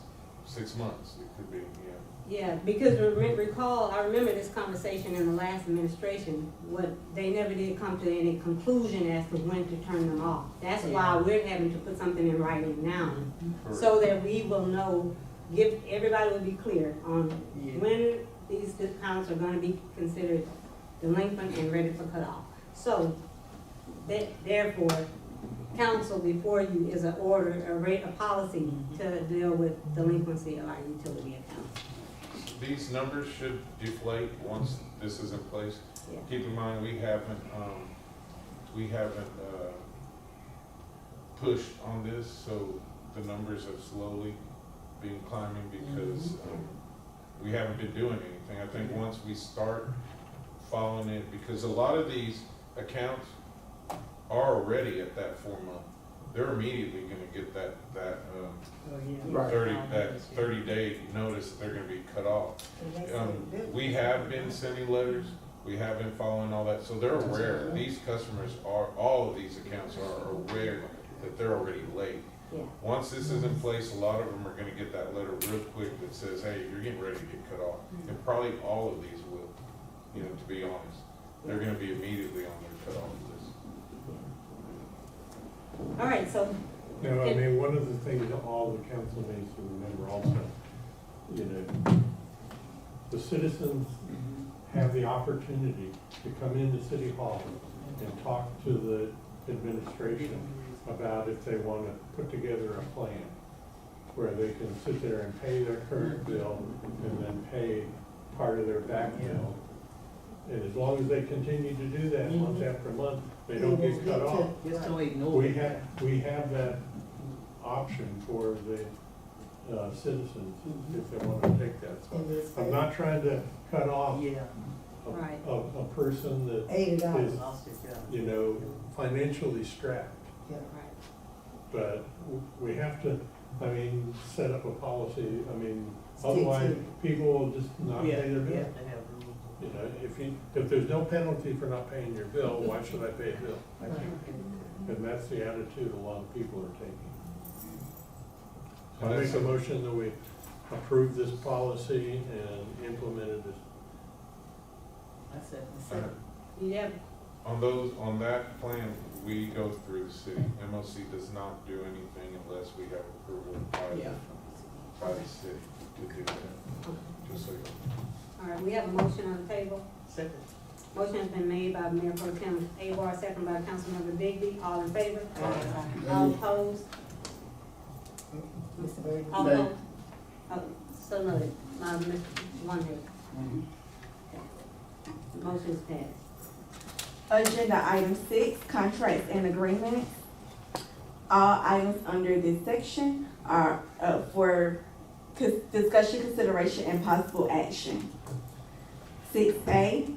Speaker 13: 6 months, it could be,
Speaker 1: Yeah, because recall, I remember this conversation in the last administration, they never did come to any conclusion as to when to turn them off. That's why we're having to put something in writing now, so that we will know, everybody will be clear on when these accounts are gonna be considered delinquent and ready for cutoff. So, therefore, council before you is a policy to deal with delinquency of our utility accounts.
Speaker 13: These numbers should deflate once this is in place.
Speaker 1: Yeah.
Speaker 13: Keep in mind, we haven't pushed on this, so the numbers have slowly been climbing because we haven't been doing anything. I think once we start following it, because a lot of these accounts are already at that 4 month. they're immediately gonna get that,
Speaker 3: Right.
Speaker 13: 30-day notice that they're gonna be cut off. We have been sending letters, we have been following all that, so they're aware, these customers are, all of these accounts are aware that they're already late.
Speaker 1: Yeah.
Speaker 13: Once this is in place, a lot of them are gonna get that letter real quick that says, hey, you're getting ready to get cut off. And probably all of these will, you know, to be honest. They're gonna be immediately on their cutoff list.
Speaker 1: All right, so,
Speaker 6: Now, I mean, one of the things that all the council needs to remember also, you know, the citizens have the opportunity to come into City Hall and talk to the administration about if they want to put together a plan where they can sit there and pay their current bill and then pay part of their back bill. And as long as they continue to do that month after month, they don't get cut off.
Speaker 7: Just don't ignore
Speaker 6: We
Speaker 7: it.
Speaker 6: have that option for the citizens if they want to take that. So I'm not trying to cut off
Speaker 7: Yeah.
Speaker 1: Right.
Speaker 6: a person that
Speaker 2: $80.
Speaker 6: is,
Speaker 7: Lost it, yeah.
Speaker 6: you know, financially strapped.
Speaker 2: Yeah.
Speaker 1: right,
Speaker 6: But we have to, I mean, set up a policy, I mean,
Speaker 2: Stick
Speaker 6: otherwise
Speaker 2: to it.
Speaker 6: people will just not
Speaker 7: Yeah,
Speaker 6: pay their bill.
Speaker 7: yeah, they have rules.
Speaker 6: You know, if there's no penalty for not paying your bill, why should I pay a bill? And that's the attitude a lot of people are taking. So I make a motion that we approve this policy and implement it as
Speaker 7: I said,
Speaker 1: yeah,
Speaker 13: On that plan, we go through the city. MOC does not do anything unless we have approval by the city to do that. Just so you know.
Speaker 1: all right, we have a motion on the table.
Speaker 7: second.
Speaker 1: Motion has been made by Mayor Pro Tem Abar, second by Councilmember Bigby. All in favor? All opposed?
Speaker 2: Mr. Burton?
Speaker 1: All
Speaker 3: Nay.
Speaker 1: opposed? Oh, so noted. One nay. Motion is passed.
Speaker 5: Agenda item 6, contracts and agreements. All items under this section are for discussion, consideration, and possible action. 6A,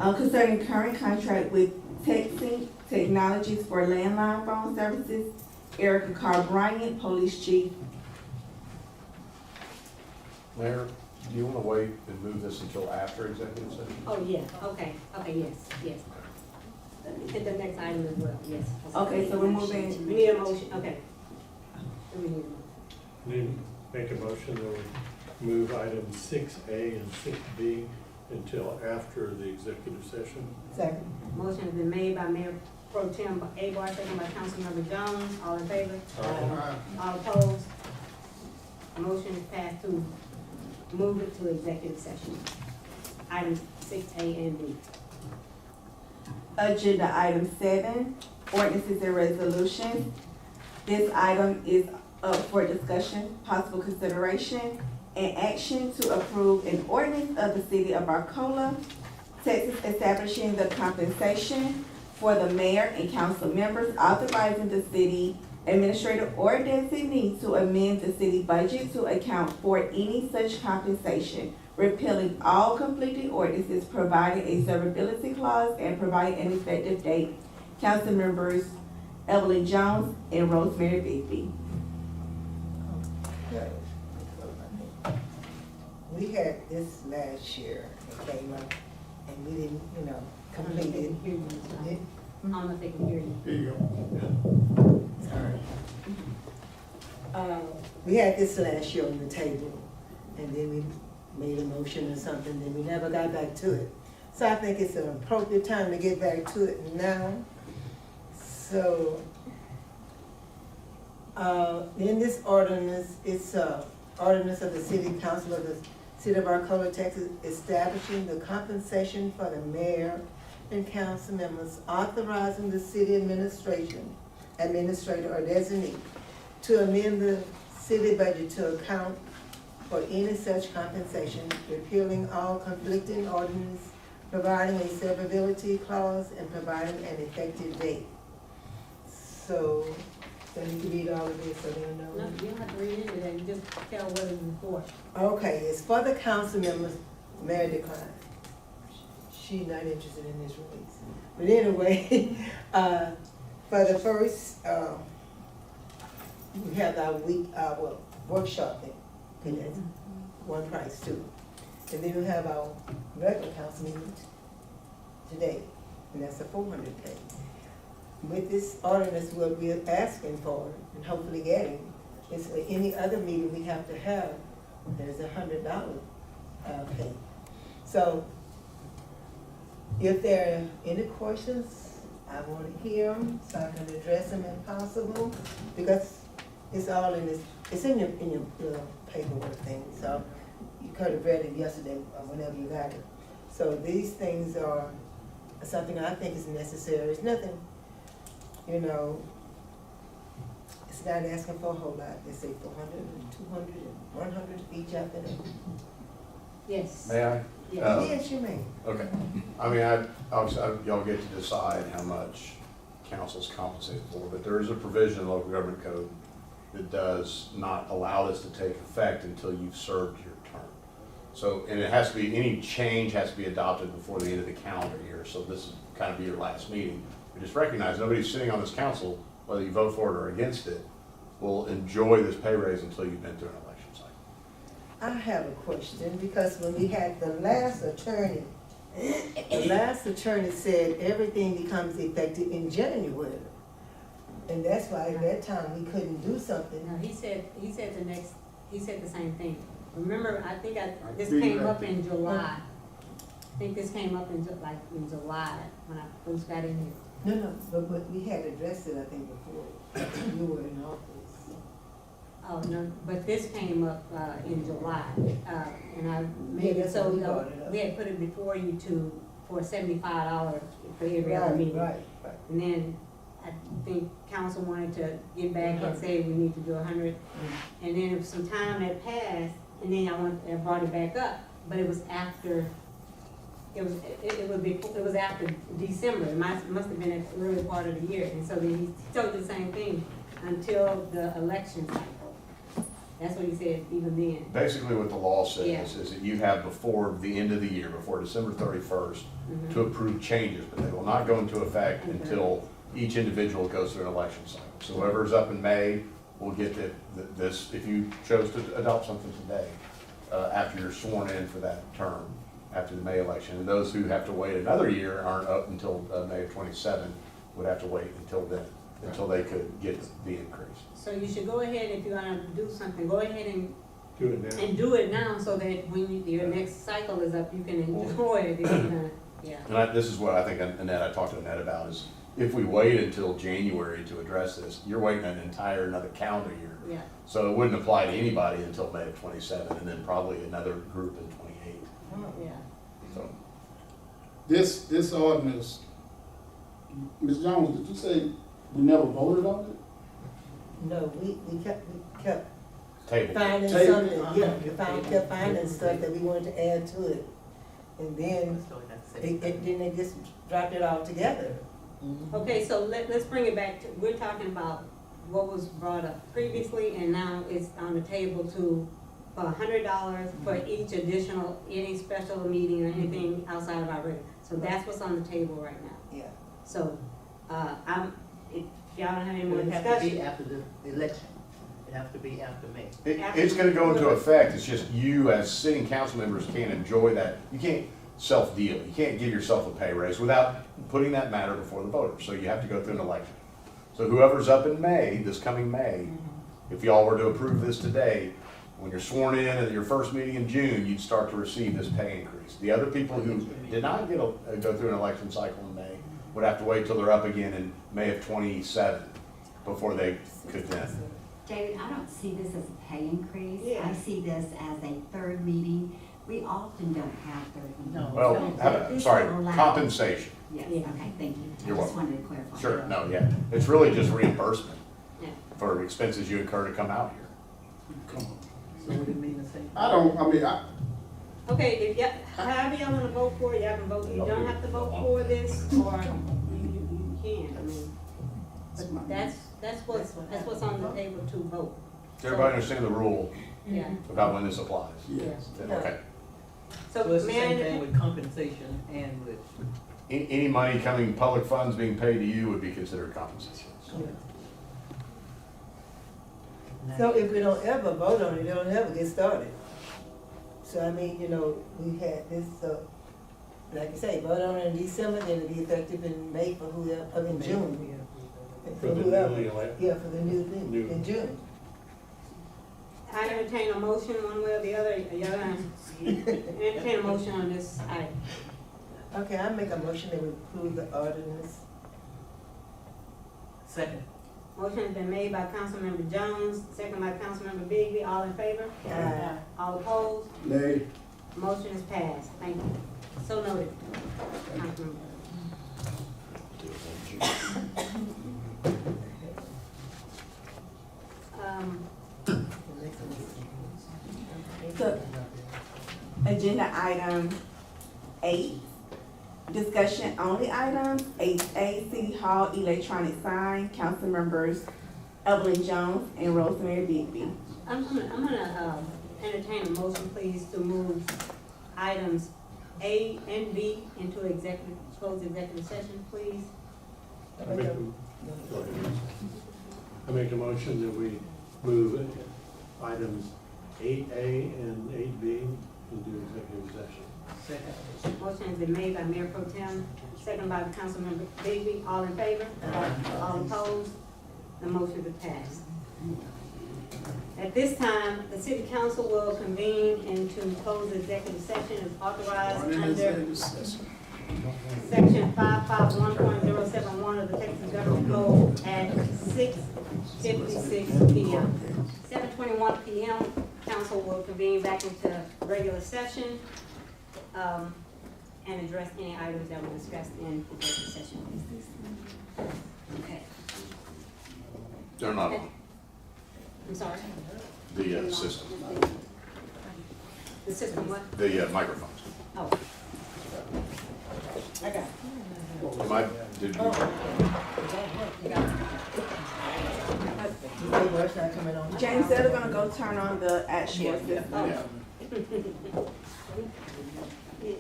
Speaker 5: concerning current contract with Texting Technologies for landline phone services. Erica Carr Bryant, Police Chief.
Speaker 12: Mayor, do you want to wait and move this until after executive session?
Speaker 1: Oh, yeah, okay, yes. Let me hit the next item as well, yes.
Speaker 5: Okay, so we're moving.
Speaker 1: We need a motion, okay. So we need a motion.
Speaker 6: Need to make a motion that we move items 6A and 6B until after the executive session.
Speaker 2: Second.
Speaker 1: Motion has been made by Mayor Pro Tem Abar, second by Councilmember Jones. All in favor? All opposed? Motion is passed to move it to executive session. Items 6A and B.
Speaker 5: Agenda item 7, ordinances and resolutions. This item is up for discussion, possible consideration, and action to approve an ordinance of the city of Arcola, Texas, establishing the compensation for the mayor and council members, authorizing the city administrator or designee to amend the city budget to account for any such compensation, repealing all conflicting ordinances, providing a severability clause, and providing an effective date. Council members Evelyn Jones and Rosemary Bigby.
Speaker 2: We had this last year, it came up, and we didn't, complete it.
Speaker 1: I don't know if they can hear you.
Speaker 3: Here you go.
Speaker 2: Sorry. We had this last year on the table, and then we made a motion or something, then we never got back to it. So I think it's an appropriate time to get back to it now. So, in this ordinance, it's ordinance of the City Council of the City of Arcola, Texas, establishing the compensation for the mayor and council members, authorizing the city administrator or designee to amend the city budget to account for any such compensation, repealing all conflicting ordinances, providing a severability clause, and providing an effective date. So, do you read all of this so they'll know?
Speaker 1: No, you don't have to read into that, you just tell what it's for.
Speaker 2: Okay, it's for the council members, Mayor declined. She's not interested in this release. But anyway, for the first we have our workshop thing, and that's one price too. And then we have our regular council meeting today, and that's a 400 pay. With this ordinance, what we're asking for, and hopefully getting, is for any other meeting we have to have, there's $100 pay. So, if there are any questions, I want to hear them, so I can address them if possible, because it's all in this, it's in your paperwork thing, so you could have read it yesterday or whenever you got it. So these things are something I think is necessary. It's nothing, you know, it's not asking for a whole lot. They say 400 and 200 and 100 each after that.
Speaker 1: Yes.
Speaker 12: May I?
Speaker 2: Yes, you may.
Speaker 12: Okay. I mean, obviously, y'all get to decide how much council's compensated for, but there is a provision in the local government code that does not allow this to take effect until you've served your term. So, and it has to be, any change has to be adopted before the end of the calendar year, so this is kind of be your last meeting. We just recognize nobody's sitting on this council, whether you vote for it or against it, will enjoy this pay raise until you've been through an election cycle.
Speaker 2: I have a question, because when we had the last attorney said everything becomes effective in January. And that's why at that time we couldn't do something.
Speaker 1: No, he said the same thing. Remember, I think this came up in July. I think this came up in July when I first got in here.
Speaker 2: No, but we had addressed it, I think, before you were in office.
Speaker 1: Oh, no, but this came up, in July, and I made
Speaker 2: Yeah,
Speaker 1: it
Speaker 2: that's
Speaker 1: so,
Speaker 2: when we brought it up.
Speaker 1: we had put it before you for $75 for every other meeting.
Speaker 2: Right.
Speaker 1: And then I think council wanted to get back and say we need to do 100. And then if some time had passed, and then I brought it back up, but it was after, it was after December. It must have been at the early part of the year. And so then he told the same thing until the election cycle. That's what he said even then.
Speaker 12: Basically what the law says
Speaker 1: Yeah.
Speaker 12: is that you have before the end of the year, before December 31st, to approve changes, but they will not go into effect until each individual goes through an election cycle. So whoever's up in May will get this, if you chose to adopt something today, after you're sworn in for that term, after the May election. And those who have to wait another year aren't up until May of 27, would have to wait until then, until they could get the increase.
Speaker 1: So you should go ahead, if you're gonna do something, go ahead and
Speaker 6: Do it now.
Speaker 1: so that when your next cycle is up, you can enjoy it. If you're gonna, yeah.
Speaker 12: And this is what I think Annette, I talked to Annette about, is if we wait until January to address this, you're waiting an entire another calendar year.
Speaker 1: Yeah.
Speaker 12: So it wouldn't apply to anybody until May of 27, and then probably another group in 28.
Speaker 1: Yeah.
Speaker 12: So
Speaker 3: This ordinance, Ms. Jones, did you say we never voted on it?
Speaker 2: No, we kept
Speaker 12: table.
Speaker 2: finding
Speaker 3: Table.
Speaker 2: something, yeah, kept finding stuff that we wanted to add to it. And then they just dropped it all together.
Speaker 1: Okay, so let's bring it back to, we're talking about what was brought up previously, and now it's on the table for $100 for each additional, any special meeting or anything outside of our regular. So that's what's on the table right now.
Speaker 2: Yeah.
Speaker 1: So, if y'all don't have any more
Speaker 7: It have to be
Speaker 1: discussion.
Speaker 7: after the election. It have to be after May.
Speaker 12: It's gonna go into effect, it's just you as sitting council members can't enjoy that. You can't self-deal, you can't give yourself a pay raise without putting that matter before the voters, so you have to go through an election. So whoever's up in May, this coming May, if y'all were to approve this today, when you're sworn in at your first meeting in June, you'd start to receive this pay increase. The other people who did not go through an election cycle in May would have to wait till they're up again in May of 27 before they could then.
Speaker 4: David, I don't see this as a pay increase.
Speaker 2: Yeah.
Speaker 4: I see this as a third meeting. We often don't have third meetings.
Speaker 7: No.
Speaker 12: Well, sorry, compensation.
Speaker 4: Yes,
Speaker 1: Yeah.
Speaker 4: okay, thank you.
Speaker 12: You're
Speaker 4: I just
Speaker 12: welcome.
Speaker 4: wanted to clarify.
Speaker 12: Sure, no, yeah. It's really just reimbursement
Speaker 1: Yeah.
Speaker 12: for expenses you incur to come out here.
Speaker 3: Come on.
Speaker 7: So what do you mean to say?
Speaker 1: Okay, if y'all, however y'all wanna vote for it, y'all can vote, you don't have to vote for this, or you can, I mean. But that's what's on the table to vote.
Speaker 12: Does everybody understand the rule
Speaker 1: Yeah,
Speaker 12: about when this applies?
Speaker 3: Yes.
Speaker 12: Then, okay.
Speaker 1: so,
Speaker 7: So it's the same
Speaker 1: man,
Speaker 7: thing with compensation and with,
Speaker 12: Any money coming, public funds being paid to you would be considered compensation.
Speaker 2: So if we don't ever vote on it, it'll never get started. So I mean, you know, we had this, like you say, vote on it in December, then it'll be effective in May for whoever, I mean, June.
Speaker 6: For the
Speaker 2: whoever.
Speaker 6: newly elected.
Speaker 2: Yeah, for the new thing,
Speaker 6: New.
Speaker 2: in June.
Speaker 1: I entertain a motion one way or the other, y'all gonna entertain a motion on this item.
Speaker 2: Okay, I make a motion that we approve the ordinance.
Speaker 7: Second.
Speaker 1: Motion has been made by Councilmember Jones, second by Councilmember Bigby, all in favor? All opposed?
Speaker 3: Nay.
Speaker 1: Motion is passed, thank you. So noted. Councilmember.
Speaker 5: So, agenda item 8, discussion only items. 8A, City Hall electronic sign, council members Evelyn Jones and Rosemary Bigby.
Speaker 1: I'm gonna entertain a motion, please, to move items A and B into closed executive session, please.
Speaker 6: I make a motion that we move items 8A and 8B into executive session.
Speaker 7: Second.
Speaker 1: Motion has been made by Mayor Pro Tem, second by Councilmember Bigby, all in favor? All opposed? The motion is passed. At this time, the city council will convene into closed executive session as authorized under section 551.071 of the Texas Government Code at 6:56 p.m. 7:21 p.m., council will convene back into regular session and address any items that were discussed in executive session. Okay.
Speaker 12: They're not on,
Speaker 1: I'm sorry.
Speaker 12: the system,
Speaker 1: The system what?
Speaker 12: the microphones.
Speaker 1: Oh. I got it.
Speaker 12: Did
Speaker 1: Oh.
Speaker 12: you?
Speaker 1: You got it.
Speaker 2: The paperwork's not coming on.
Speaker 5: James said they're gonna go turn on the actual system.
Speaker 12: Yeah,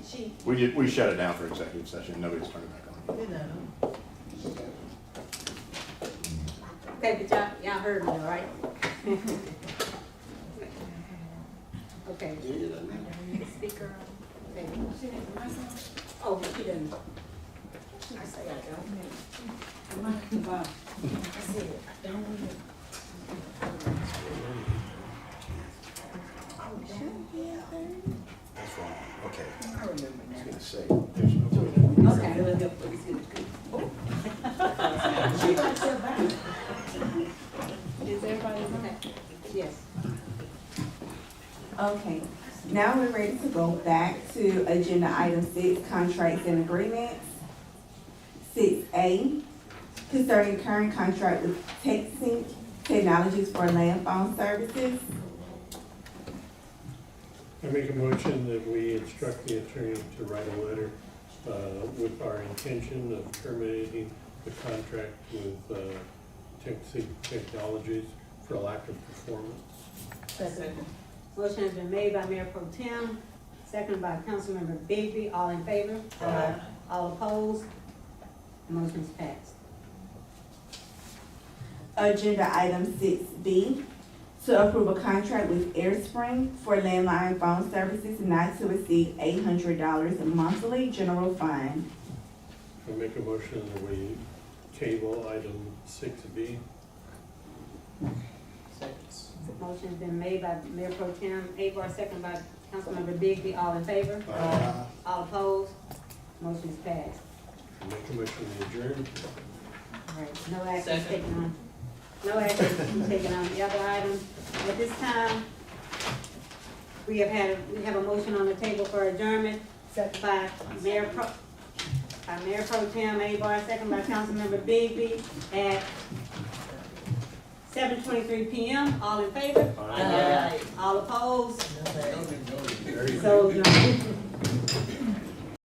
Speaker 1: She,
Speaker 12: we shut it down for executive session, nobody's turning it back on.
Speaker 2: You're not on.
Speaker 1: okay, but y'all heard me, all right? Okay. Speaker. Okay. Oh, she didn't. I say I
Speaker 12: That's wrong, okay. I remember now. I was gonna say, there's no.
Speaker 1: Okay. Is everybody okay? Yes.
Speaker 5: Okay, now we're ready to go back to agenda item 6, contracts and agreements. 6A, concerning current contract with Texting Technologies for land phone services.
Speaker 6: I make a motion that we instruct the attorney to write a letter with our intention of terminating the contract with Texas Technologies for lack of performance.
Speaker 7: Second.
Speaker 1: Motion has been made by Mayor Pro Tem, seconded by Councilmember Bigby. All in favor?
Speaker 2: Aye.
Speaker 1: All opposed? The motion is passed.
Speaker 5: Agenda item 6B, to approve a contract with AirSpring for landline phone services not to exceed $800 monthly, general fund.
Speaker 6: I make a motion that we table item 6B.
Speaker 1: Motion has been made by Mayor Pro Tem Abar, seconded by Councilmember Bigby. All in favor? All opposed? Motion is passed.
Speaker 6: I make a motion to adjourn.
Speaker 1: All right, no action is
Speaker 7: Second.
Speaker 1: taken on. No action is taken on the other items. At this time, we have a motion on the table for adjournment, seconded by Mayor Pro Tem Abar, seconded by Councilmember Bigby at 7:23 p.m. All in favor?
Speaker 7: Aye.
Speaker 1: All opposed?
Speaker 6: Very
Speaker 1: So,